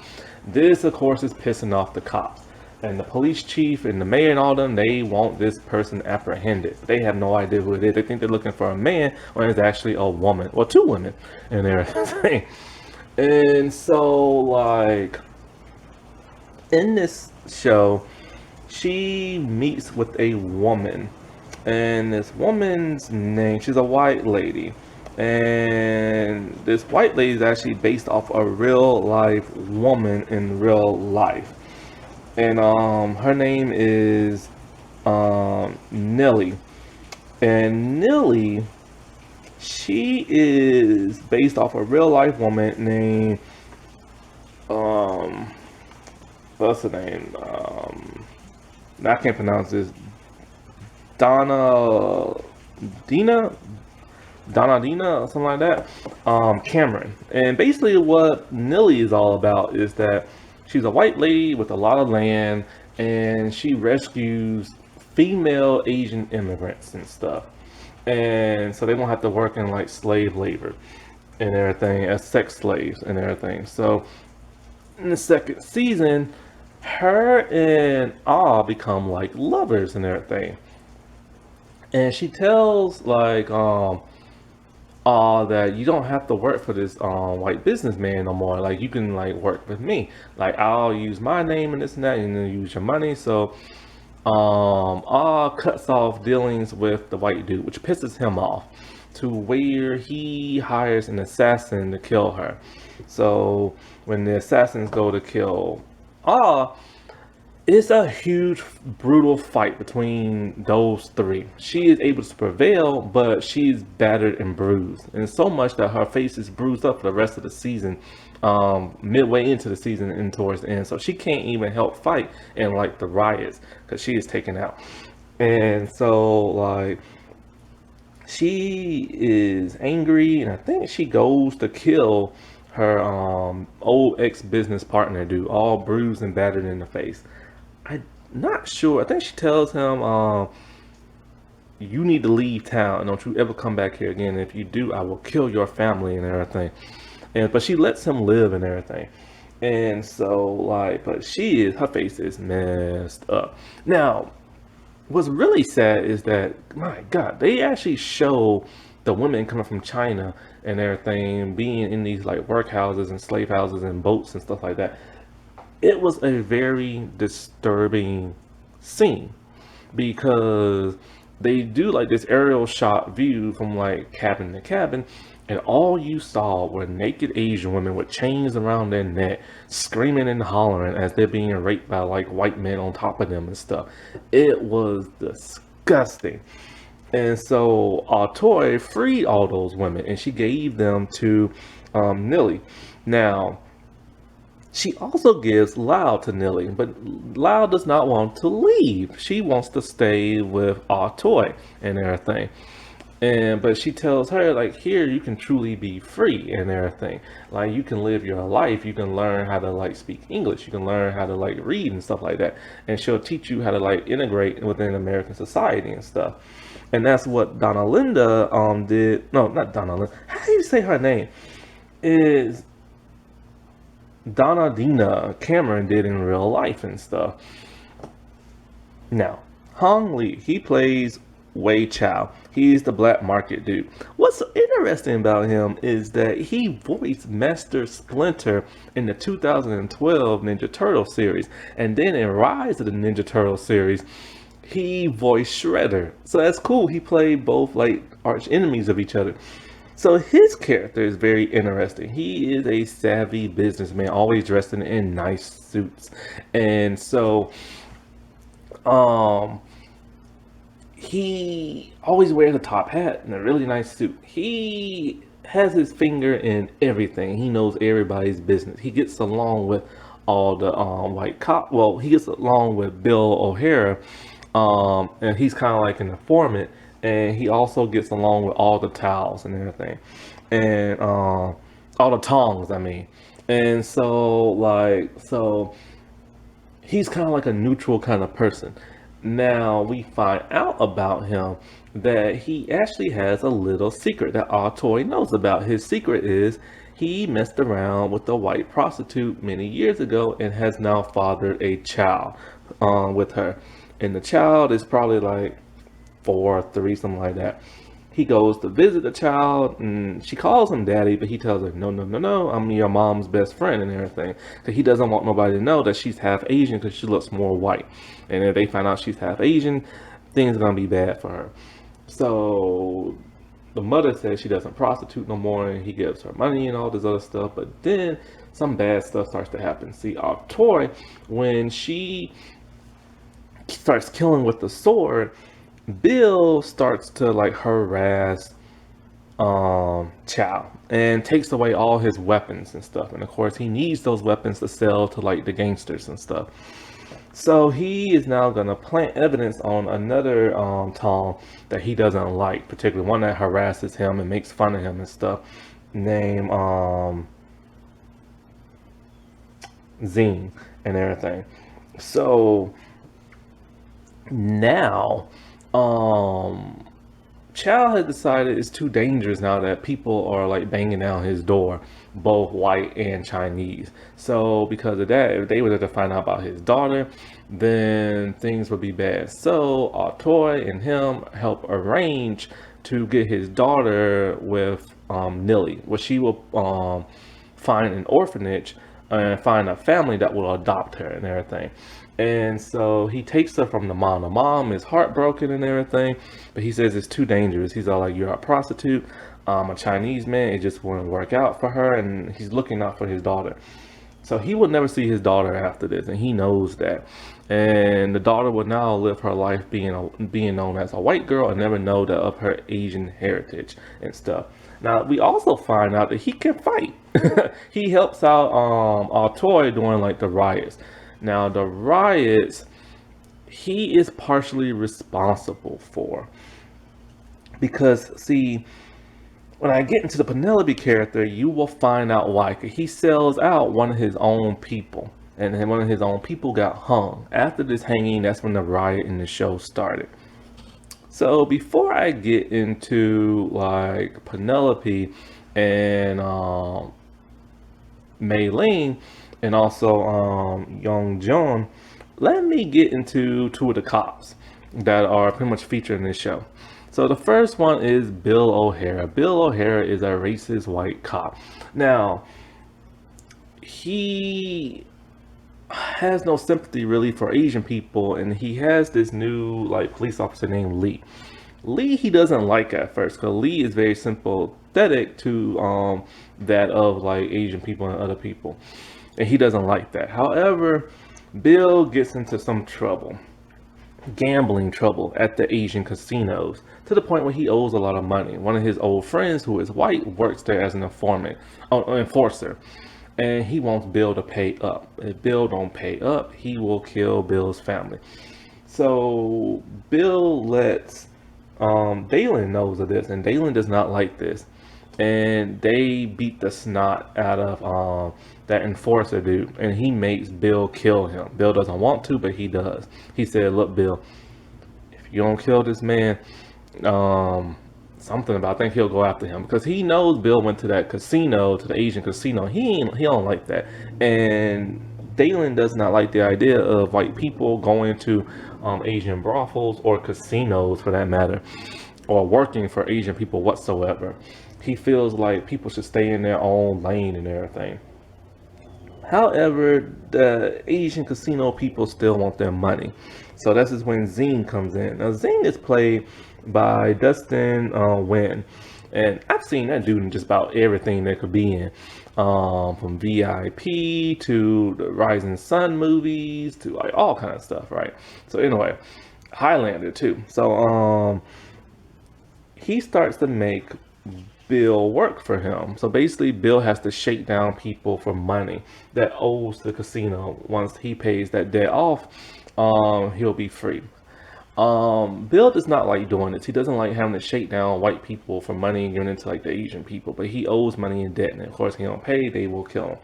[SPEAKER 1] This, of course, is pissing off the cops. And the police chief and the mayor and all them, they want this person apprehended. They have no idea who it is. They think they're looking for a man when it's actually a woman, or two women and everything. And so, like, in this show, she meets with a woman. And this woman's name, she's a white lady. And this white lady is actually based off a real life woman in real life. And her name is Nellie. And Nellie, she is based off a real life woman named what's her name? I can't pronounce this. Dina, or something like that. Cameron. And basically what Nellie is all about is that she's a white lady with a lot of land, and she rescues female Asian immigrants and stuff. And so they won't have to work in like slave labor and everything, as sex slaves and everything. So in the second season, her and become like lovers and everything. And she tells like that you don't have to work for this white businessman no more. Like, you can like work with me. Like, I'll use my name and this and that, and then use your money. So cuts off dealings with the white dude, which pisses him off, to where he hires an assassin to kill her. So when the assassins go to kill It's a huge, brutal fight between those three. She is able to prevail, but she's battered and bruised, and so much that her face is bruised up for the rest of the season, midway into the season and towards the end. So she can't even help fight in like the riots because she is taken out. And so like she is angry, and I think she goes to kill her old ex business partner, dude, all bruised and battered in the face. I'm not sure. I think she tells him, "You need to leave town, and don't you ever come back here again. If you do, I will kill your family and everything." And but she lets him live and everything. And so like, but her face is messed up. Now, what's really sad is that, my God, they actually show the women coming from China and everything being in these like workhouses and slave houses and boats and stuff like that. It was a very disturbing scene because they do like this aerial shot view from like cabin to cabin, and all you saw were naked Asian women with chains around their neck, screaming and hollering as they're being raped by like white men on top of them and stuff. It was disgusting. And so Toy freed all those women and she gave them to Nilly. Now, she also gives Lau to Nilly, but Lau does not want to leave. She wants to stay with Toy and everything. And but she tells her like, here you can truly be free and everything. Like you can live your life, you can learn how to like speak English, you can learn how to like read and stuff like that. And she'll teach you how to like integrate within American society and stuff. And that's what Donna Linda did. No, not Donna Linda. How do you say her name? Is Donna Dina Cameron did in real life and stuff. Now, Hong Lee, he plays Wei Chow. He's the black market dude. What's interesting about him is that he voiced Master Splinter in the 2012 Ninja Turtle series. And then in Rise of the Ninja Turtle series, he voiced Shredder. So that's cool. He played both like arch enemies of each other. So his character is very interesting. He is a savvy businessman, always dressed in nice suits. And so he always wears a top hat and a really nice suit. He has his finger in everything. He knows everybody's business. He gets along with all the white cop. Well, he gets along with Bill O'Hara, and he's kind of like an informant. And he also gets along with all the towels and everything, and all the tongs. I mean, and so he's kind of like a neutral kind of person. Now we find out about him that he actually has a little secret that Toy knows about. His secret is he messed around with a white prostitute many years ago and has now fathered a child with her. And the child is probably like 4 or 3, something like that. He goes to visit the child and she calls him daddy, but he tells her, no, no, no, no, I'm your mom's best friend and everything. So he doesn't want nobody to know that she's half Asian because she looks more white. And if they find out she's half Asian, things are going to be bad for her. So the mother says she doesn't prostitute no more and he gives her money and all this other stuff. But then some bad stuff starts to happen. See, Toy, when she starts killing with the sword, Bill starts to like harass Chow and takes away all his weapons and stuff. And of course he needs those weapons to sell to like the gangsters and stuff. So he is now gonna plant evidence on another Tong that he doesn't like, particularly one that harasses him and makes fun of him and stuff, named Zine and everything. So now Chow has decided it's too dangerous now that people are like banging down his door, both white and Chinese. So because of that, if they were to find out about his daughter, then things would be bad. So Toy and him help arrange to get his daughter with Nilly, where she will find an orphanage and find a family that will adopt her and everything. And so he takes her from the mom. The mom is heartbroken and everything, but he says it's too dangerous. He's all like, you're a prostitute, a Chinese man, it just wouldn't work out for her, and he's looking out for his daughter. So he will never see his daughter after this, and he knows that. And the daughter will now live her life being known as a white girl and never know that of her Asian heritage and stuff. Now we also find out that he can fight. He helps out Toy during like the riots. Now the riots he is partially responsible for, because see, when I get into the Penelope character, you will find out why. 'Cause he sells out one of his own people, and then one of his own people got hung. After this hanging, that's when the riot in the show started. So before I get into like Penelope and Mei Ling and also Young Jun, let me get into two of the cops that are pretty much featured in this show. So the first one is Bill O'Hara. Bill O'Hara is a racist white cop. Now, he has no sympathy really for Asian people, and he has this new like police officer named Lee. Lee he doesn't like at first, because Lee is very sympathetic to that of like Asian people and other people, and he doesn't like that. However, Bill gets into some trouble, gambling trouble at the Asian casinos, to the point where he owes a lot of money. One of his old friends, who is white, works there as an enforcer, and he wants Bill to pay up. If Bill don't pay up, he will kill Bill's family. So Bill lets Dalen knows of this, and Dalen does not like this, and they beat the snot out of that enforcer dude, and he makes Bill kill him. Bill doesn't want to, but he does. He said, "Look, Bill, if you don't kill this man, something about, I think he'll go after him," because he knows Bill went to that casino, to the Asian casino. He don't like that, and Dalen does not like the idea of white people going to Asian brothels or casinos, for that matter, or working for Asian people whatsoever. He feels like people should stay in their own lane and everything. However, the Asian casino people still want their money. So this is when Zing comes in. Now, Zing is played by Dustin Nguyen. And I've seen that dude in just about everything that could be in. From VIP to the Rising Sun movies to like all kind of stuff, right? So anyway, Highlander too. So he starts to make Bill work for him. So basically, Bill has to shake down people for money that owes the casino. Once he pays that debt off, he'll be free. Bill does not like doing this. He doesn't like having to shake down white people for money and giving it to like the Asian people. But he owes money in debt, and of course, he don't pay, they will kill him.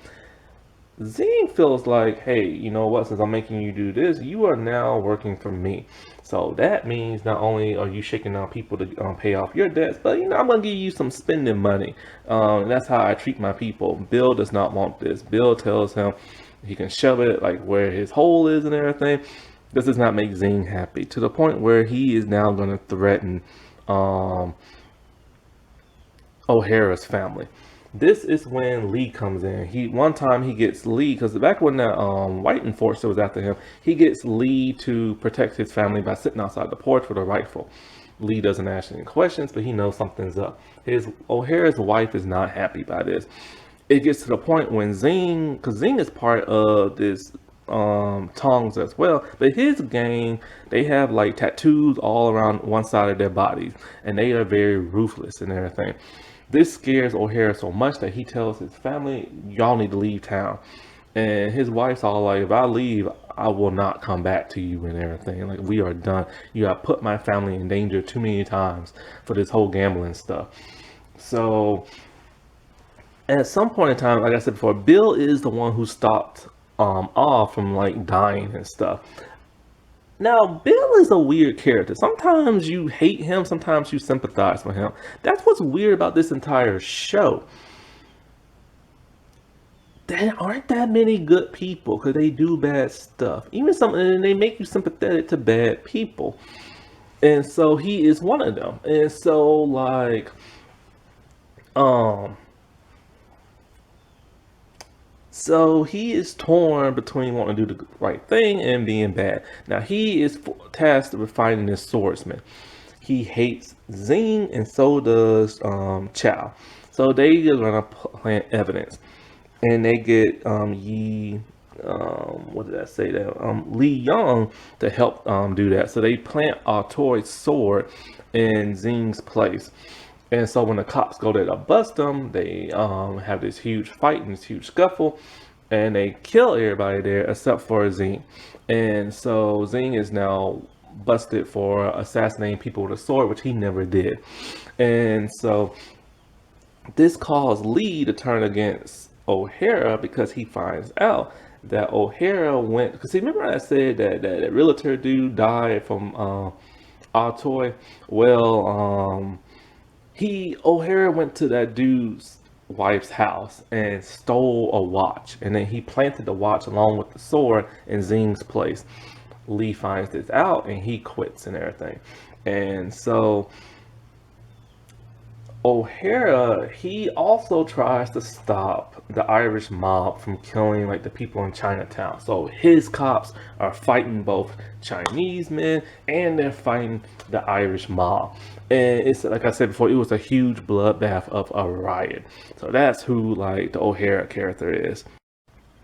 [SPEAKER 1] Zing feels like, hey, you know what, since I'm making you do this, you are now working for me. So that means not only are you shaking down people to pay off your debts, but you know, I'm gonna give you some spending money. And that's how I treat my people. Bill does not want this. Bill tells him he can shove it like where his hole is and everything. This does not make Zing happy, to the point where he is now gonna threaten O'Hara's family. This is when Lee comes in. One time he gets Lee, because back when that white enforcer was after him, he gets Lee to protect his family by sitting outside the porch with a rifle. Lee doesn't ask any questions, but he knows something's up. O'Hara's wife is not happy by this. It gets to the point when Zing, because Zing is part of this Tongs as well, but his gang, they have like tattoos all around one side of their bodies, and they are very ruthless and everything. This scares O'Hara so much that he tells his family, y'all need to leave town. And his wife's all like, if I leave, I will not come back to you and everything. Like, we are done. You have put my family in danger too many times for this whole gambling stuff. So at some point in time, like I said before, Bill is the one who stopped off from like dying and stuff. Now, Bill is a weird character. Sometimes you hate him, sometimes you sympathize with him. That's what's weird about this entire show. There aren't that many good people, because they do bad stuff. Even and they make you sympathetic to bad people. And so he is one of them. And so like so he is torn between wanting to do the right thing and being bad. Now he is tasked with finding this swordsman. He hates Zing, and so does Chow. So they are gonna plant evidence. and they get what did I say that Lee Young to help do that. So they plant Toy's sword in Zing's place. And so when the cops go there to bust them, they have this huge fight and this huge scuffle, and they kill everybody there except for Zing. And so Zing is now busted for assassinating people with a sword, which he never did. And so this caused Lee to turn against O'Hara because he finds out that O'Hara went. Because remember I said that realtor dude died from Altoy? Well, O'Hara went to that dude's wife's house and stole a watch, and then he planted the watch along with the sword in Zing's place. Lee finds this out and he quits and everything. And so O'Hara, he also tries to stop the Irish mob from killing like the people in Chinatown. So his cops are fighting both Chinese men and they're fighting the Irish mob. And it's like I said before, it was a huge bloodbath of a riot. So that's who like the O'Hara character is.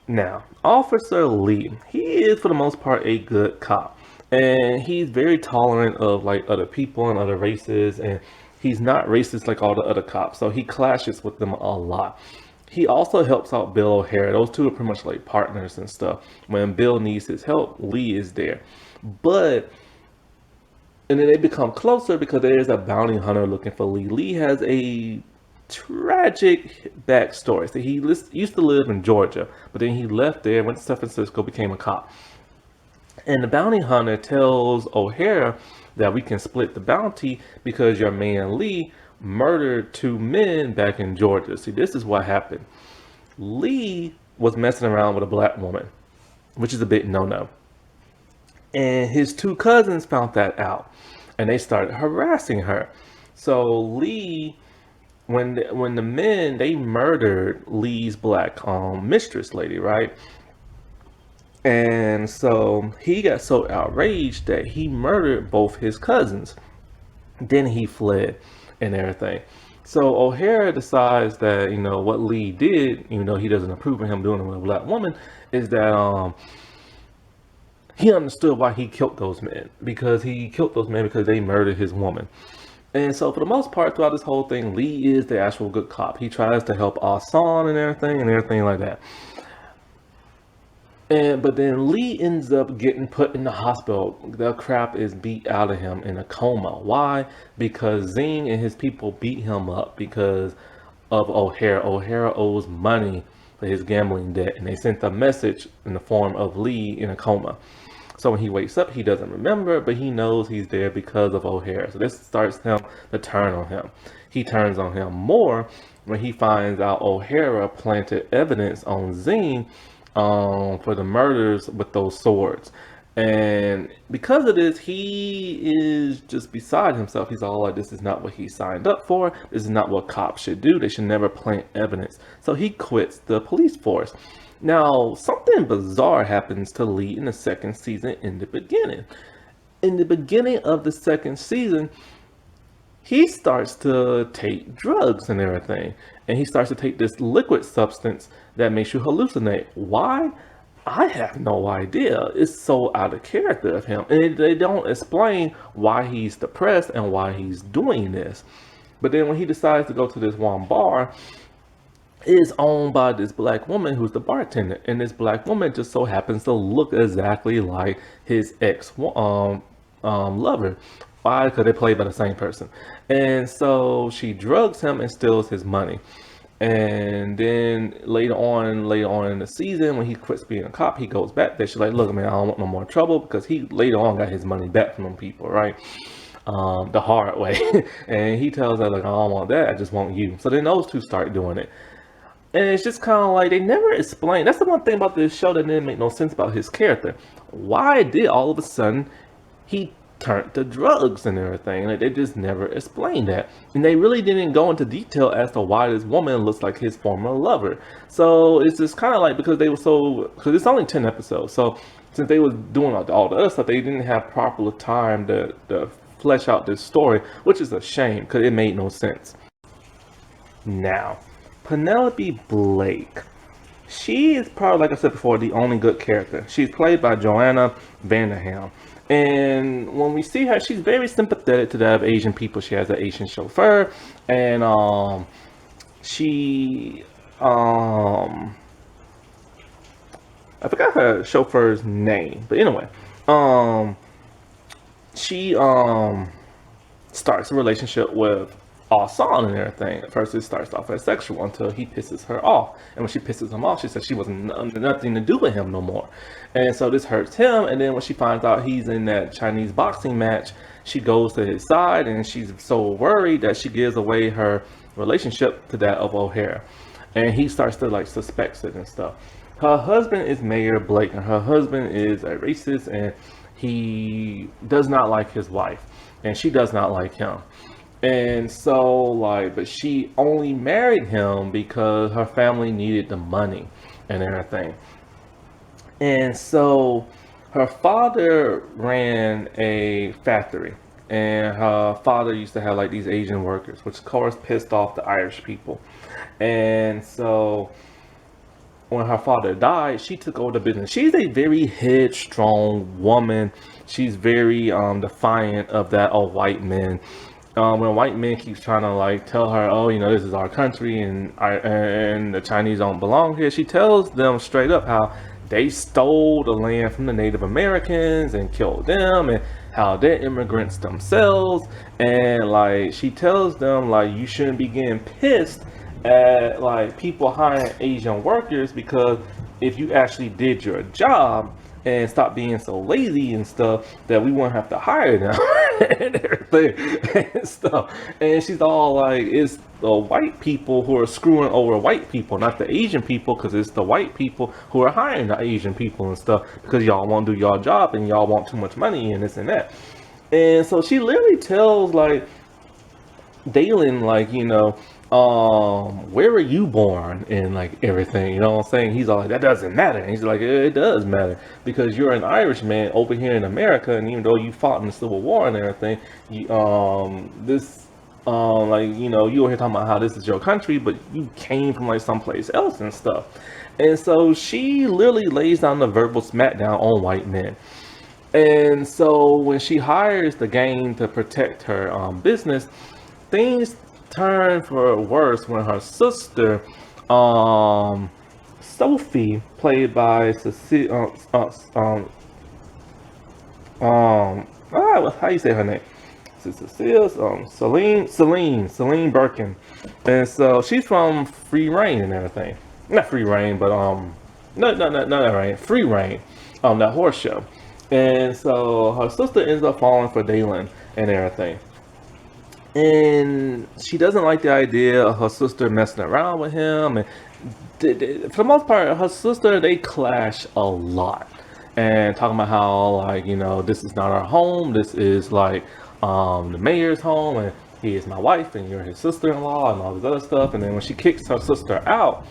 [SPEAKER 1] Now, Officer Lee, he is for the most part a good cop. And he's very tolerant of like other people and other races, and he's not racist like all the other cops. So he clashes with them a lot. He also helps out Bill O'Hara. Those two are pretty much like partners and stuff. When Bill needs his help, Lee is there. And then they become closer because there's a bounty hunter looking for Lee. Lee has a tragic backstory. So he used to live in Georgia, but then he left there, went to San Francisco, became a cop. And the bounty hunter tells O'Hara that we can split the bounty because your man Lee murdered two men back in Georgia. See, this is what happened. Lee was messing around with a black woman, which is a big no-no. And his two cousins found that out, and they started harassing her. So Lee, when the men, they murdered Lee's black mistress lady, right? And so he got so outraged that he murdered both his cousins. Then he fled and everything. So O'Hara decides that, you know, what Lee did, even though he doesn't approve of him doing it with a black woman, is that he understood why he killed those men. Because he killed those men because they murdered his woman. And so for the most part throughout this whole thing, Lee is the actual good cop. He tries to help Asan and everything like that. But then Lee ends up getting put in the hospital. The crap is beat out of him in a coma. Why? Because Zing and his people beat him up because of O'Hara. O'Hara owes money for his gambling debt, and they sent a message in the form of Lee in a coma. So when he wakes up, he doesn't remember, but he knows he's there because of O'Hara. So this starts him to turn on him. He turns on him more when he finds out O'Hara planted evidence on Zing for the murders with those swords. And because of this, he is just beside himself. He's all like, this is not what he signed up for. This is not what cops should do. They should never plant evidence. So he quits the police force. Now, something bizarre happens to Lee in the second season in the beginning. In the beginning of the second season, he starts to take drugs and everything. And he starts to take this liquid substance that makes you hallucinate. Why? I have no idea. It's so out of character of him. And they don't explain why he's depressed and why he's doing this. But then when he decides to go to this one bar, it is owned by this black woman who's the bartender. And this black woman just so happens to look exactly like his ex lover. Why? Because they're played by the same person. And so she drugs him and steals his money. And then later on in the season, when he quits being a cop, he goes back there. She's like, look, man, I don't want no more trouble, because he later on got his money back from them people, right? The hard way. And he tells her, like, I don't want that, I just want you. So then those two start doing it. And it's just kind of like, they never explain. That's the one thing about this show that didn't make no sense about his character. Why did all of a sudden he turned to drugs and everything? Like, they just never explained that. And they really didn't go into detail as to why this woman looks like his former lover. So it's just kind of like, because it's only 10 episodes. So since they was doing all the other stuff, they didn't have proper time to flesh out this story, which is a shame because it made no sense. Now, Penelope Blake. She is probably, like I said before, the only good character. She's played by Joanna Vanderham. And when we see her, she's very sympathetic to the other Asian people. She has an Asian chauffeur, and she I forgot her chauffeur's name, but anyway, um, she starts a relationship with Asan and everything. At first, it starts off as sexual until he pisses her off, and when she pisses him off, she says she wasn't nothing to do with him no more, and so this hurts him. And then when she finds out he's in that Chinese boxing match, she goes to his side, and she's so worried that she gives away her relationship to that of O'Hare, and he starts to like suspects it and stuff. Her husband is Mayor Blake, and her husband is a racist, and he does not like his wife, and she does not like him. And so, like, but she only married him because her family needed the money and everything. And so, her father ran a factory, and her father used to have like these Asian workers, which of course pissed off the Irish people. And so, when her father died, she took over the business. She's a very headstrong woman. She's very defiant of that of white men. When white men keeps trying to like tell her, oh, you know, this is our country and the Chinese don't belong here, she tells them straight up how they stole the land from the Native Americans and killed them, and how they're immigrants themselves. And like she tells them like you shouldn't be getting pissed at like people hiring Asian workers, because if you actually did your job and stop being so lazy and stuff, that we won't have to hire them and everything and stuff. And she's all like, it's the white people who are screwing over white people, not the Asian people, because it's the white people who are hiring the Asian people and stuff, because y'all won't do y'all job and y'all want too much money and this and that. And so she literally tells like Dalen, like, you know, where were you born and like everything, you know what I'm saying? He's all like, that doesn't matter. And he's like, it does matter, because you're an Irishman over here in America, and even though you fought in the Civil War and everything, you, like, you know, you were here talking about how this is your country, but you came from like someplace else and stuff. And so she literally lays down the verbal smackdown on white men. And so when she hires the gang to protect her business, things turn for worse when her sister, Sophie, played by Cecile, how you say her name? Cecile, Celine Birkin, and so she's from Free Reign and everything. Not Free Reign, but no, not that Reign. Free Reign, that horse show. And so her sister ends up falling for Dalen and everything. And she doesn't like the idea of her sister messing around with him. And for the most part, her sister, they clash a lot. And talking about how, like, you know, this is not our home. This is like the mayor's home, and he is my wife, and you're his sister-in-law, and all this other stuff. And then when she kicks her sister out,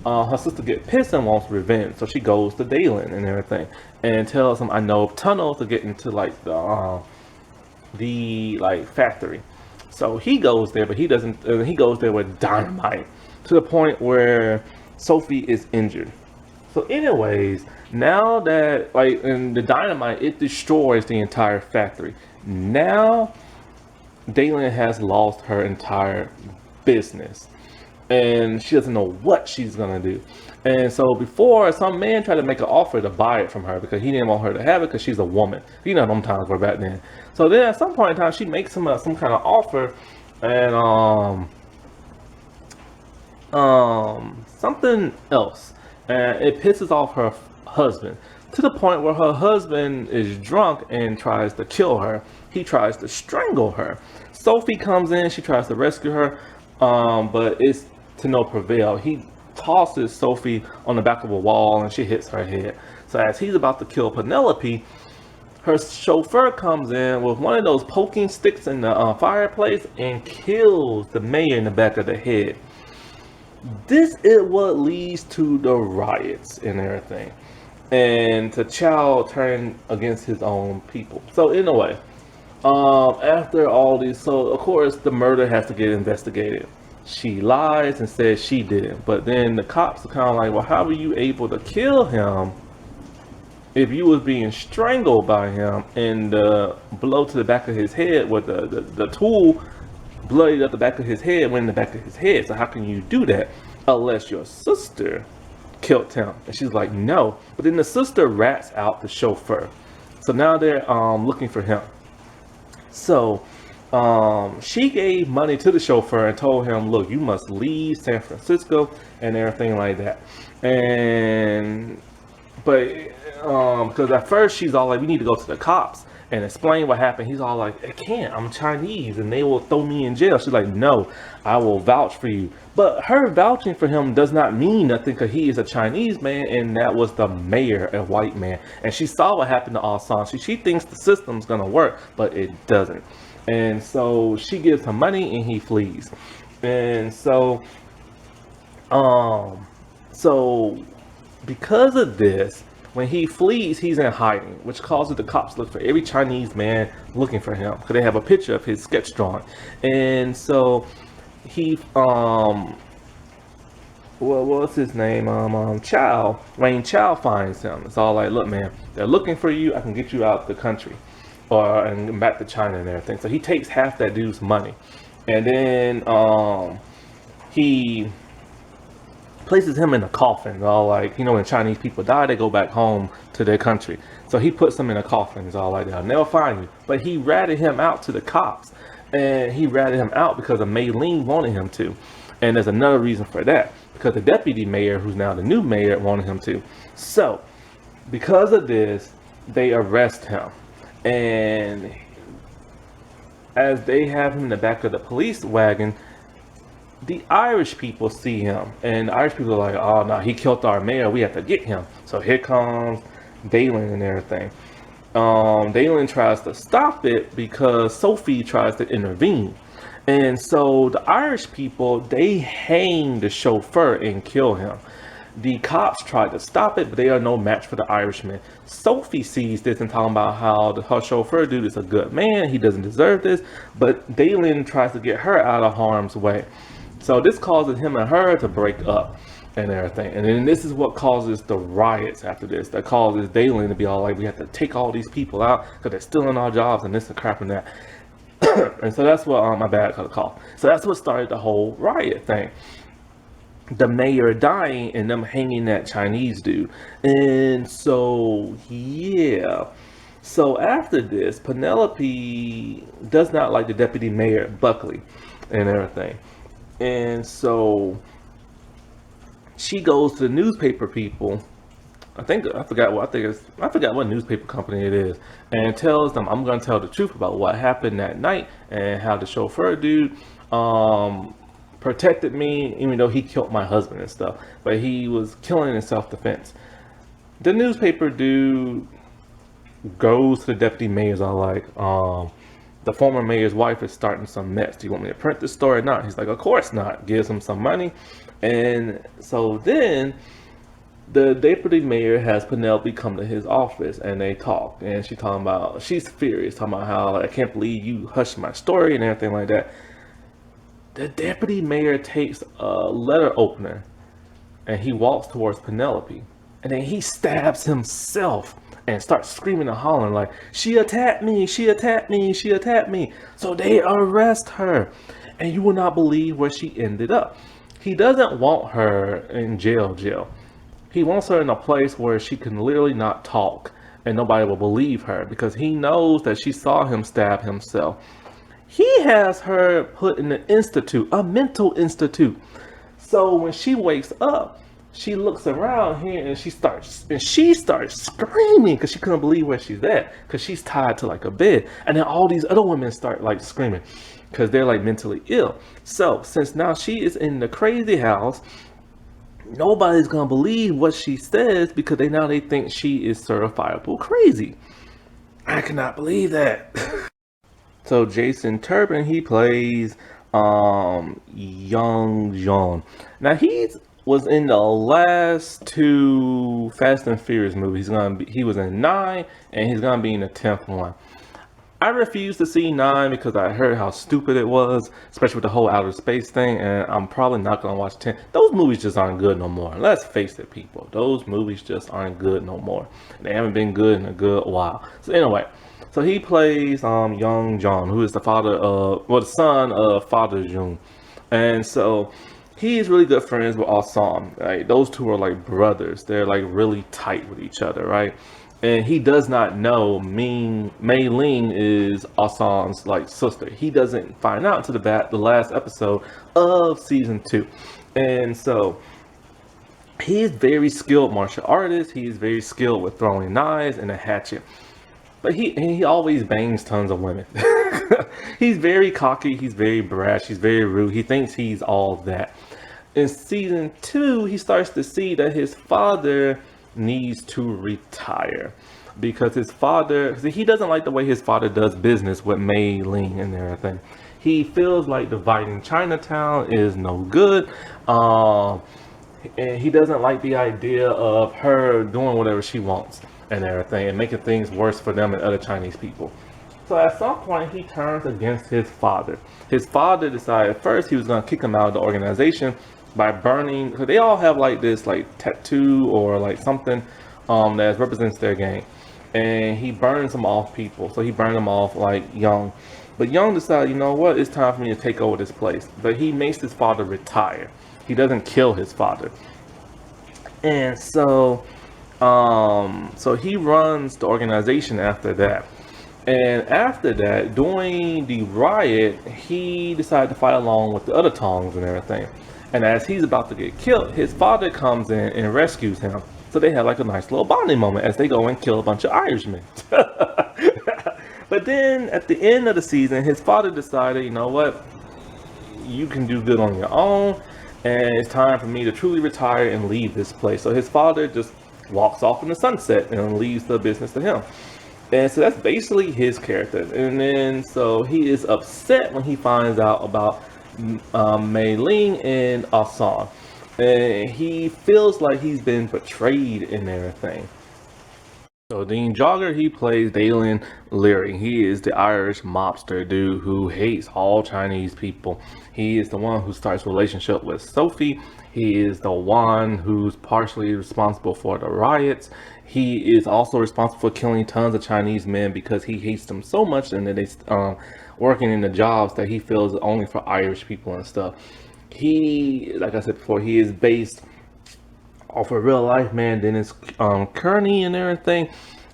[SPEAKER 1] her sister gets pissed and wants revenge. So she goes to Dalen and everything, and tells him, I know of tunnels to get into like the like factory. So he goes there, but he doesn't. He goes there with dynamite to the point where Sophie is injured. So, anyways, now that like in the dynamite, it destroys the entire factory. Now, Dalen has lost her entire business, and she doesn't know what she's gonna do. And so before, some man tried to make an offer to buy it from her because he didn't want her to have it because she's a woman. You know, them times were back then. So then at some point in time, she makes him some kind of offer, and something else, and it pisses off her husband to the point where her husband is drunk and tries to kill her. He tries to strangle her. Sophie comes in, she tries to rescue her, but it's to no prevail. He tosses Sophie on the back of a wall and she hits her head. So as he's about to kill Penelope, her chauffeur comes in with one of those poking sticks in the fireplace and kills the mayor in the back of the head. This is what leads to the riots and everything, and to Chow turn against his own people. So anyway, after all this, so of course the murder has to get investigated. She lies and says she didn't. But then the cops are kind of like, well, how were you able to kill him if you was being strangled by him and the blow to the back of his head with the tool bloodied up the back of his head went in the back of his head. So how can you do that unless your sister killed him? And she's like, no. But then the sister rats out the chauffeur. So now they're looking for him. So she gave money to the chauffeur and told him, look, you must leave San Francisco and everything like that. And but because at first she's all like, we need to go to the cops and explain what happened. He's all like, I can't, I'm Chinese and they will throw me in jail. She's like, no, I will vouch for you. But her vouching for him does not mean nothing because he is a Chinese man and that was the mayor, a white man. And she saw what happened to Ah-San. She thinks the system's gonna work, but it doesn't. And so she gives him money and he flees. And so because of this, when he flees, he's in hiding, which causes the cops to look for every Chinese man looking for him because they have a picture of his sketch drawing. And so he, what's his name? Wayne Chow finds him. It's all like, look, man, they're looking for you. I can get you out the country and back to China and everything. So he takes half that dude's money, and then he places him in a coffin. All like, you know, when Chinese people die, they go back home to their country. So he puts him in a coffin. It's all like, they'll never find you. But he ratted him out to the cops, and he ratted him out because of Lien wanted him to. And there's another reason for that, because the deputy mayor, who's now the new mayor, wanted him to. So because of this, they arrest him. And as they have him in the back of the police wagon, the Irish people see him, and the Irish people are like, oh no, he killed our mayor, we have to get him. So here comes Dalen and everything. Dalen tries to stop it because Sophie tries to intervene. And so the Irish people, they hang the chauffeur and kill him. The cops tried to stop it, but they are no match for the Irishman. Sophie sees this and talking about how her chauffeur dude is a good man, he doesn't deserve this, but Dalen tries to get her out of harm's way. So this causes him and her to break up and everything. And then this is what causes the riots after this. That causes Dalen to be all like, we have to take all these people out because they're stealing our jobs and this and crap and that. And so that's what, my bad, got a call. So that's what started the whole riot thing. The mayor dying and them hanging that Chinese dude. And so, yeah. So after this, Penelope does not like the deputy mayor, Buckley, and everything. And so she goes to the newspaper people. I forgot what newspaper company it is, and tells them, I'm going to tell the truth about what happened that night and how the chauffeur dude protected me, even though he killed my husband and stuff, but he was killing in self-defense. The newspaper dude goes to the deputy mayor's all like, the former mayor's wife is starting some mess. Do you want me to print this story or not? He's like, of course not. Gives him some money. And so then the deputy mayor has Penelope come to his office and they talk. And she's furious, talking about how, like, I can't believe you hushed my story and everything like that. The deputy mayor takes a letter opener and he walks towards Penelope. And then he stabs himself and starts screaming and hollering like, she attacked me, she attacked me, she attacked me. So they arrest her. And you will not believe where she ended up. He doesn't want her in jail. He wants her in a place where she can literally not talk and nobody will believe her because he knows that she saw him stab himself. He has her put in an institute, a mental institute. So when she wakes up, she looks around here and she starts screaming because she couldn't believe where she's at because she's tied to like a bed. And then all these other women start like screaming because they're like mentally ill. So since now she is in the crazy house, nobody's gonna believe what she says because they think she is certifiable crazy. I cannot believe that. So Jason Turpin, he plays Young John. Now he was in the last two Fast and Furious movies. He was in 9 and he's gonna be in the 10th one. I refused to see 9 because I heard how stupid it was, especially with the whole outer space thing, and I'm probably not going to watch 10. Those movies just aren't good no more. Let's face it, people. Those movies just aren't good no more. They haven't been good in a good while. So anyway, so he plays Young John, who is the the son of Father Jun. And so he's really good friends with Asan. Right? Those two are like brothers. They're like really tight with each other, right? And he does not know Mei Ling is Asan's like sister. He doesn't find out until the last episode of season 2. And so he's very skilled martial artist. He's very skilled with throwing knives and a hatchet. But he always bangs tons of women. He's very cocky. He's very brash. He's very rude. He thinks he's all that. In season 2, he starts to see that his father needs to retire because he doesn't like the way his father does business with Mei Ling and everything. He feels like dividing Chinatown is no good. And he doesn't like the idea of her doing whatever she wants and everything and making things worse for them and other Chinese people. So at some point he turns against his father. His father decided first he was going to kick him out of the organization by burning, because they all have like this like tattoo or like something that represents their gang, and he burns them off people. So he burned them off like Young, but Young decided, you know what, it's time for me to take over this place. But he makes his father retire. He doesn't kill his father. And so so he runs the organization after that. And after that, during the riot, he decided to fight along with the other Tongs and everything. And as he's about to get killed, his father comes in and rescues him. So they have like a nice little bonding moment as they go and kill a bunch of Irishmen. But then at the end of the season, his father decided, you know what, you can do good on your own, and it's time for me to truly retire and leave this place. So his father just walks off in the sunset and leaves the business to him. And so that's basically his character. And then so he is upset when he finds out about Mei Ling and Asan. And he feels like he's been betrayed in everything. So Dean Jogger, he plays Dalen Leary. He is the Irish mobster dude who hates all Chinese people. He is the one who starts a relationship with Sophie. He is the one who's partially responsible for the riots. He is also responsible for killing tons of Chinese men because he hates them so much, and that they working in the jobs that he feels only for Irish people and stuff. He, like I said before, he is based off a real life man, Dennis Kearney and everything.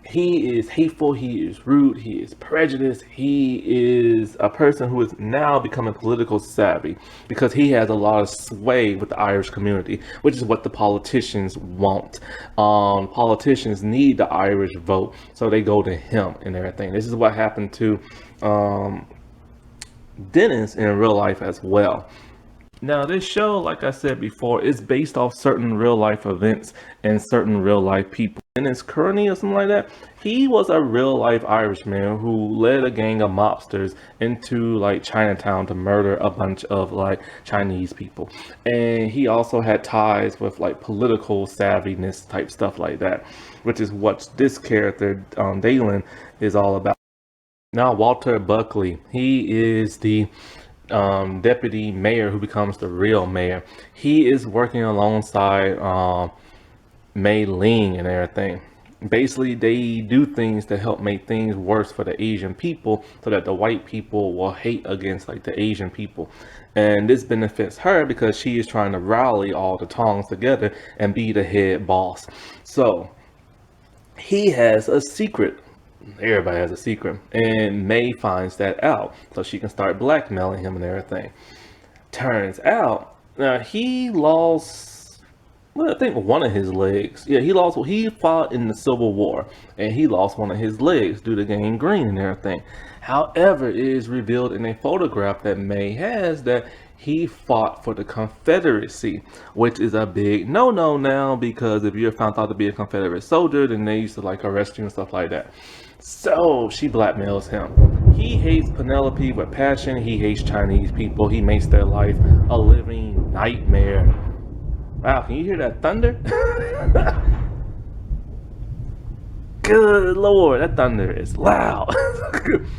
[SPEAKER 1] He is hateful, he is rude, he is prejudiced, he is a person who is now becoming political savvy because he has a lot of sway with the Irish community, which is what the politicians want. Politicians need the Irish vote, so they go to him and everything. This is what happened to Dennis in real life as well. Now, this show, like I said before, is based off certain real life events and certain real life people. Dennis Kearney or something like that, he was a real life Irishman who led a gang of mobsters into like Chinatown to murder a bunch of like Chinese people. And he also had ties with like political savviness type stuff like that, which is what this character, Dalen, is all about. Now, Walter Buckley, he is the deputy mayor who becomes the real mayor. He is working alongside Mei Ling and everything. Basically, they do things to help make things worse for the Asian people so that the white people will hate against like the Asian people. And this benefits her because she is trying to rally all the Tongs together and be the head boss. So he has a secret. Everybody has a secret, and May finds that out so she can start blackmailing him and everything. Turns out he lost, well, I think one of his legs. Yeah, he fought in the Civil War and he lost one of his legs due to gangrene and everything. However, it is revealed in a photograph that May has that he fought for the Confederacy, which is a big no-no now, because if you're found out to be a Confederate soldier, then they used to like arrest you and stuff like that. So she blackmails him. He hates Penelope with passion. He hates Chinese people. He makes their life a living nightmare. Wow, can you hear that thunder? Good Lord, that thunder is loud.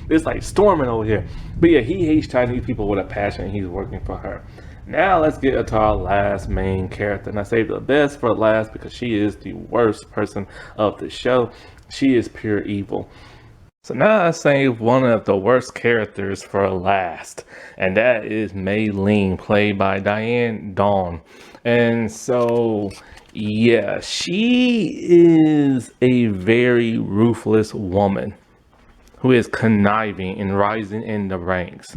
[SPEAKER 1] It's like storming over here. But yeah, he hates Chinese people with a passion. He's working for her. Now let's get to our last main character. And I saved the best for last because she is the worst person of the show. She is pure evil. So now I saved one of the worst characters for last, and that is Lien, played by Diane Dawn. And so, yeah, she is a very ruthless woman who is conniving and rising in the ranks.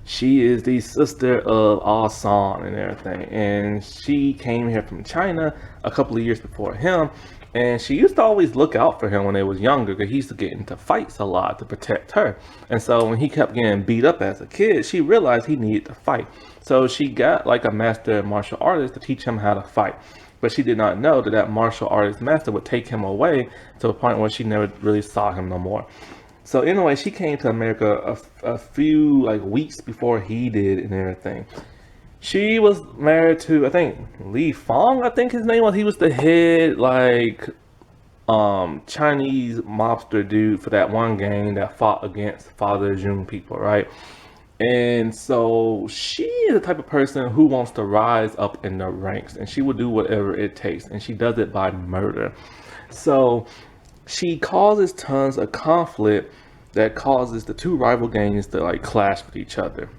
[SPEAKER 1] She is the sister of s1& and everything, and she came here from China a couple of years before him. And she used to always look out for him when they was younger, because he used to get into fights a lot to protect her. And so when he kept getting beat up as a kid, she realized he needed to fight. So she got like a master martial artist to teach him how to fight. But she did not know that that martial artist master would take him away to a point where she never really saw him no more. So anyway, she came to America a few like weeks before he did and everything. She was married to, I think, Li Fong, I think his name was. He was the head, like, Chinese mobster dude for that one gang that fought against Father June people, right? And so she is the type of person who wants to rise up in the ranks, and she will do whatever it takes, and she does it by murder. So she causes tons of conflict that causes the two rival gangs to like clash with each other.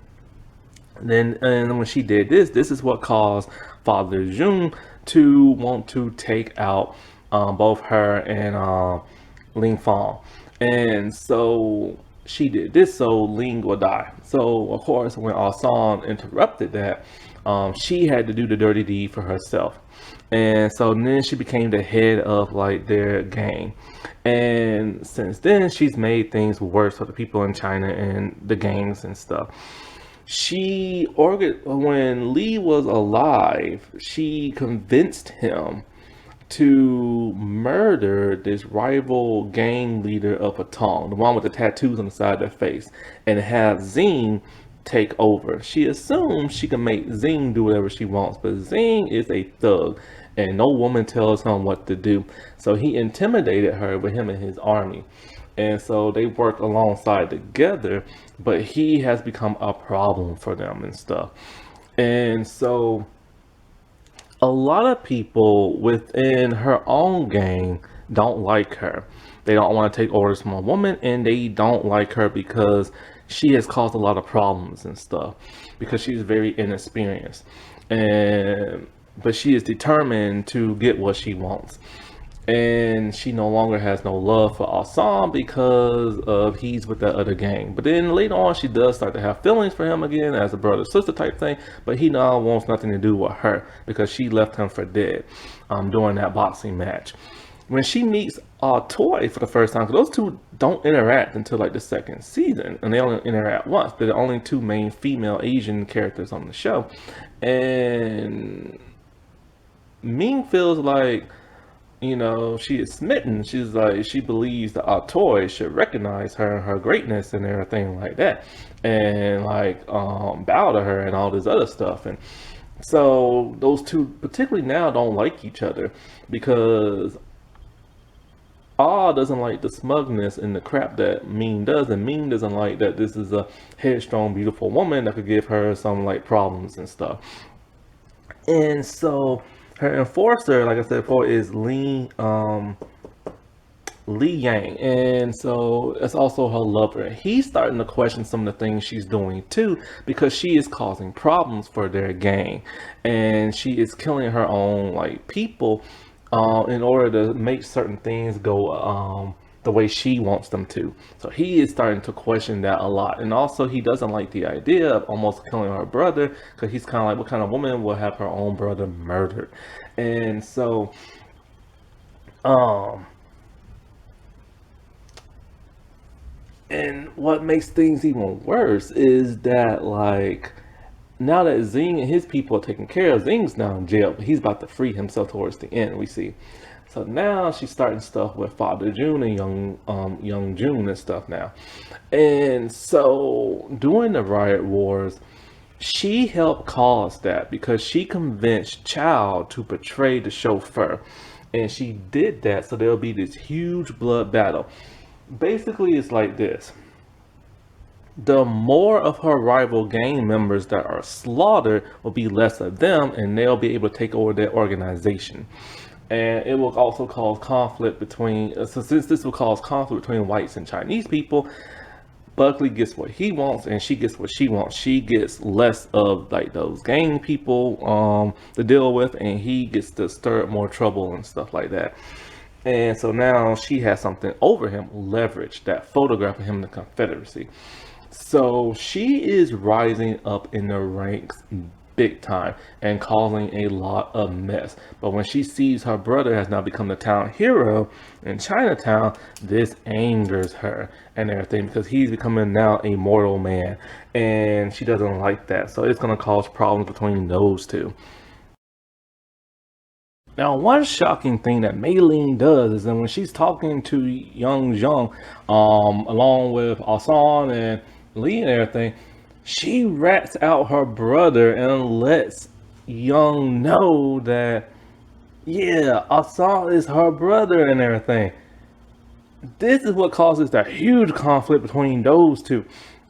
[SPEAKER 1] And when she did this is what caused Father June to want to take out both her and Ling Fong. And so she did this so Ling will die. So of course, when s1& interrupted that, she had to do the dirty deed for herself. And so then she became the head of like their gang. And since then, she's made things worse for the people in China and the gangs and stuff. When Lee was alive, she convinced him to murder this rival gang leader of Patong, the one with the tattoos on the side of their face, and have Zing take over. She assumes she can make Zing do whatever she wants, but Zing is a thug, and no woman tells him what to do. So he intimidated her with him and his army. And so they work alongside together, but he has become a problem for them and stuff. And so a lot of people within her own gang don't like her. They don't want to take orders from a woman, and they don't like her because she has caused a lot of problems and stuff, because she's very inexperienced. But she is determined to get what she wants. And she no longer has no love for s1& because of he's with that other gang. But then later on, she does start to have feelings for him again as a brother-sister type thing. But he now wants nothing to do with her because she left him for dead during that boxing match. When she meets Toy for the first time, because those two don't interact until like the second season, and they only interact once. They're the only two main female Asian characters on the show. And Ming feels like, you know, she is smitten. She's like, she believes that Toy should recognize her and her greatness and everything like that, and like bow to her and all this other stuff. And so those two particularly now don't like each other because doesn't like the smugness and the crap that Ming does, and Ming doesn't like that this is a headstrong, beautiful woman that could give her some like problems and stuff. And so her enforcer, like I said before, is Li Yang, and so it's also her lover. He's starting to question some of the things she's doing too, because she is causing problems for their gang, and she is killing her own like people in order to make certain things go the way she wants them to. So he is starting to question that a lot. And also he doesn't like the idea of almost killing her brother, because he's kind of like, what kind of woman will have her own brother murdered? And so and what makes things even worse is that like now that Zing and his people are taken care of, Zing's now in jail, but he's about to free himself towards the end, we see. So now she's starting stuff with Father June and young June and stuff now. And so during the Riot Wars, she helped cause that because she convinced Chow to betray the chauffeur. And she did that so there'll be this huge blood battle. Basically, it's like this. The more of her rival gang members that are slaughtered will be less of them, and they'll be able to take over their organization. And it will also cause conflict between, so since this will cause conflict between whites and Chinese people, Buckley gets what he wants and she gets what she wants. She gets less of like those gang people to deal with, and he gets to stir up more trouble and stuff like that. And so now she has something over him, leverage, that photograph of him in the Confederacy. So she is rising up in the ranks big time and causing a lot of mess. But when she sees her brother has now become the town hero in Chinatown, this angers her and everything, because he's becoming now a mortal man, and she doesn't like that. So it's going to cause problems between those two. Now, one shocking thing that Lien does is that when she's talking to Young Jung, along with Asan and Lee and everything, she rats out her brother and lets Young know that, yeah, Asan is her brother and everything. This is what causes that huge conflict between those two.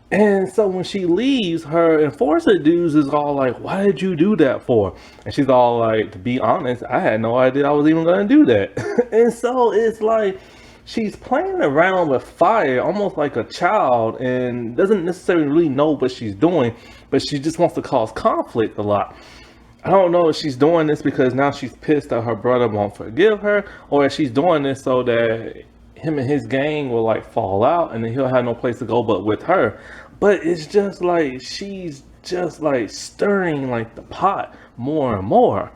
[SPEAKER 1] And so when she leaves, her enforcer dudes is all like, why did you do that for? And she's all like, to be honest, I had no idea I was even going to do that. And so it's like, she's playing around with fire almost like a child and doesn't necessarily really know what she's doing, but she just wants to cause conflict a lot. I don't know if she's doing this because now she's pissed that her brother won't forgive her, or if she's doing this so that him and his gang will like fall out and then he'll have no place to go but with her. But it's just like she's just like stirring like the pot more and more.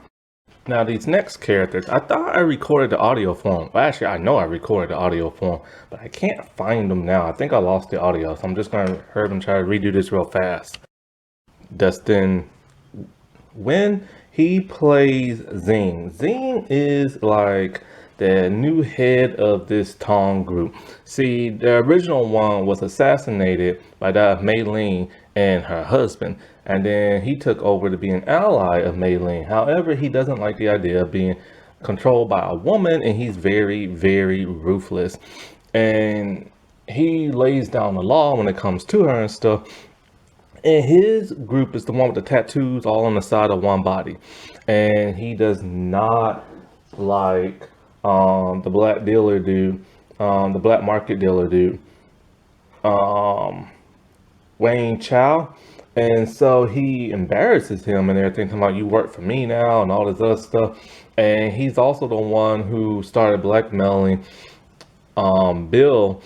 [SPEAKER 1] Now these next characters, I thought I recorded the audio for them. Well, actually, I know I recorded the audio for them, but I can't find them now. I think I lost the audio, so I'm just going to hear them try to redo this real fast. Dustin, when he plays Zing. Zing is like the new head of this Tong group. See, the original one was assassinated by that Lien and her husband, and then he took over to be an ally of Lien. However, he doesn't like the idea of being controlled by a woman, and he's very, very ruthless. And he lays down the law when it comes to her and stuff. And his group is the one with the tattoos all on the side of one body. And he does not like the black dealer dude, the black market dealer dude, Wayne Chow. And so he embarrasses him and everything, talking about you work for me now and all this other stuff. And he's also the one who started blackmailing Bill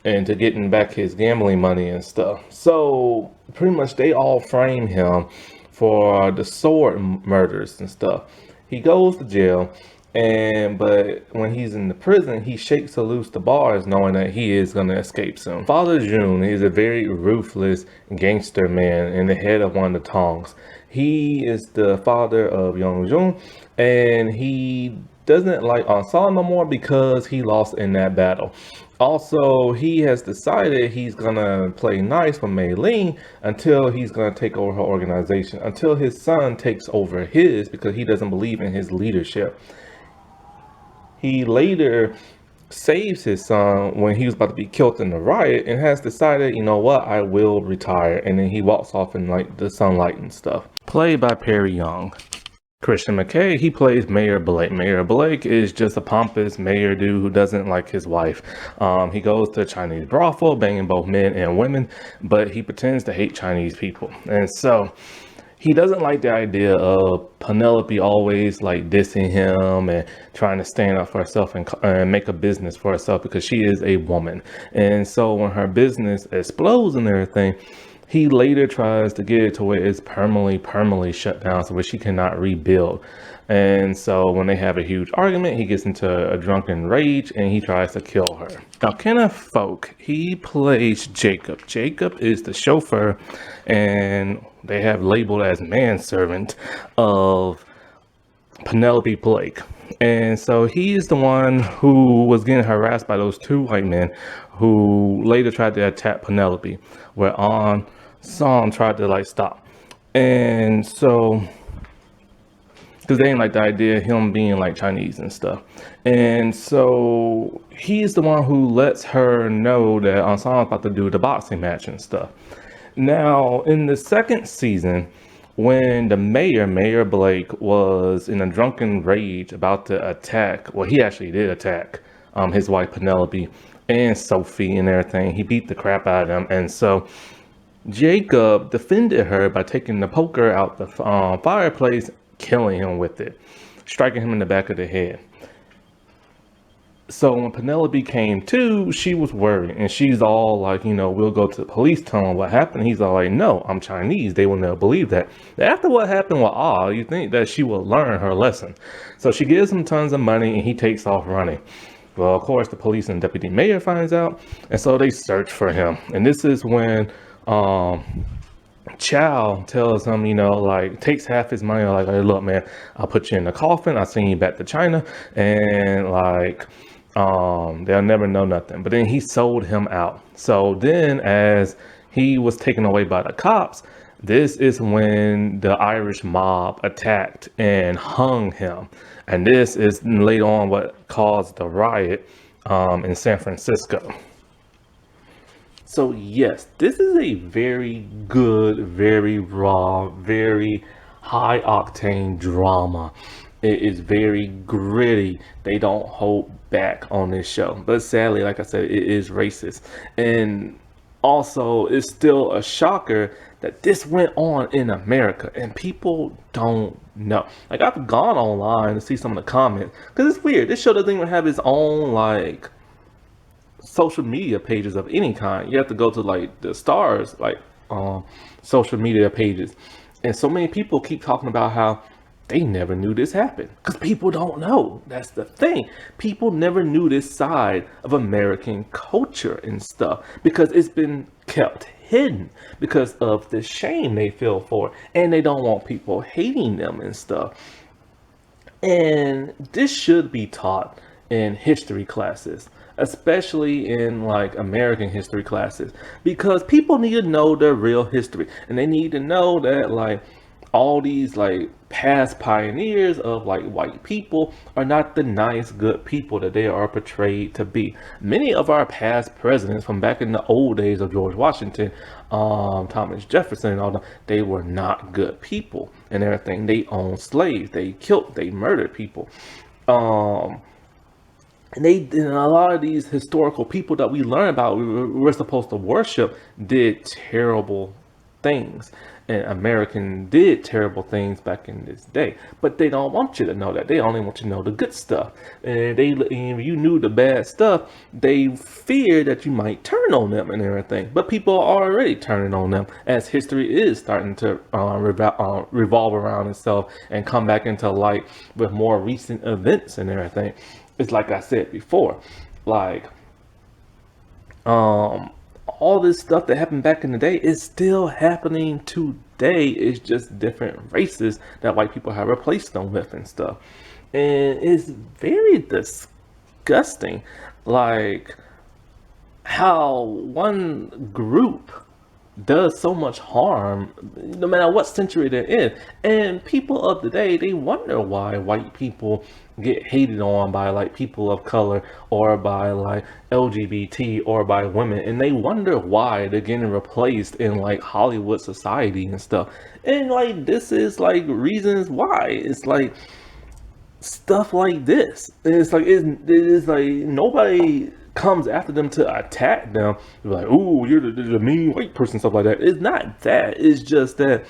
[SPEAKER 1] into getting back his gambling money and stuff. So pretty much they all frame him for the sword murders and stuff. He goes to jail, but when he's in the prison, he shakes loose the bars knowing that he is going to escape soon. Father Jun is a very ruthless gangster man and the head of one of the Tongs. He is the father of Young Jun, and he doesn't like Asan no more because he lost in that battle. Also, he has decided he's gonna play nice with Lien until he's gonna take over her organization, until his son takes over his, because he doesn't believe in his leadership. He later saves his son when he was about to be killed in the riot and has decided, you know what, I will retire. And then he walks off in like the sunlight and stuff. Played by Perry Young. Christian McKay, he plays Mayor Blake. Mayor Blake is just a pompous mayor dude who doesn't like his wife. He goes to a Chinese brothel, banging both men and women, but he pretends to hate Chinese people. And so he doesn't like the idea of Penelope always like dissing him and trying to stand up for herself and make a business for herself, because she is a woman. And so when her business explodes and everything, he later tries to get it to where it's permanently shut down, so where she cannot rebuild. And so when they have a huge argument, he gets into a drunken rage and he tries to kill her. Now, Kenneth Folk, he plays Jacob. Jacob is the chauffeur, and they have labeled as manservant of Penelope Blake. And so he is the one who was getting harassed by those two white men who later tried to attack Penelope, where Song tried to like stop. And so because they didn't like the idea of him being like Chinese and stuff. And so he's the one who lets her know that Ensemble about to do the boxing match and stuff. Now, in the second season, when the Mayor Blake, was in a drunken rage about to attack, well, he actually did attack his wife Penelope and Sophie and everything. He beat the crap out of them. And so Jacob defended her by taking the poker out the fireplace, killing him with it, striking him in the back of the head. So when Penelope came to, she was worried, and she's all like, we'll go to the police, tell them what happened. He's all like, no, I'm Chinese. They will never believe that. After what happened with Ah, you think that she will learn her lesson. So she gives him tons of money, and he takes off running. Well, of course, the police and deputy mayor finds out, and so they search for him. And this is when Chow tells him, takes half his money, like, hey, look, man, I'll put you in the coffin, I'll send you back to China, and they'll never know nothing. But then he sold him out. So then as he was taken away by the cops, this is when the Irish mob attacked and hung him. And this is later on what caused the riot in San Francisco. So yes, this is a very good, very raw, very high octane drama. It is very gritty. They don't hold back on this show. But sadly, like I said, it is racist. And also, it's still a shocker that this went on in America and people don't know. Like, I've gone online to see some of the comments, because it's weird. This show doesn't even have its own, social media pages of any kind. You have to go to, the stars, social media pages. And so many people keep talking about how they never knew this happened, because people don't know. That's the thing. People never knew this side of American culture and stuff, because it's been kept hidden because of the shame they feel for it, and they don't want people hating them and stuff. And this should be taught in history classes, especially in American history classes, because people need to know their real history, and they need to know that all these past pioneers of white people are not the nice, good people that they are portrayed to be. Many of our past presidents from back in the old days of George Washington, Thomas Jefferson and all that, they were not good people and everything. They owned slaves, they killed, they murdered people. And a lot of these historical people that we learn about, we're supposed to worship, did terrible things. And American did terrible things back in this day, but they don't want you to know that. They only want you to know the good stuff. And if you knew the bad stuff, they fear that you might turn on them and everything. But people are already turning on them, as history is starting to revolve around itself and come back into light with more recent events and everything. It's like I said before, all this stuff that happened back in the day is still happening today. It's just different races that white people have replaced them with and stuff. And it's very disgusting, how one group does so much harm, no matter what century they're in. And people of the day, they wonder why white people get hated on by people of color, or by LGBT, or by women, and they wonder why they're getting replaced in Hollywood society and stuff. And this is reasons why. It's stuff like this. And it's nobody comes after them to attack them. They're like, oh, you're the mean white person, stuff like that. It's not that. It's just that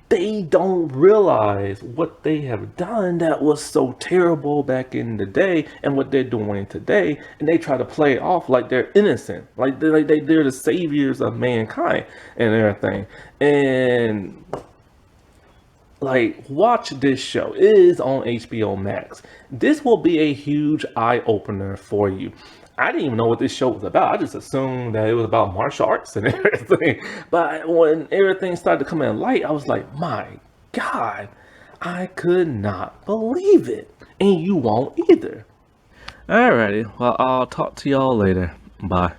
[SPEAKER 1] they don't realize what they have done that was so terrible back in the day, and what they're doing today, and they try to play it off like they're innocent, they're the saviors of mankind and everything. And watch this show. It is on HBO Max. This will be a huge eye-opener for you. I didn't even know what this show was about. I just assumed that it was about martial arts and everything. But when everything started to come in light, I was like, my God, I could not believe it. And you won't either. Alrighty, well, I'll talk to y'all later. Bye.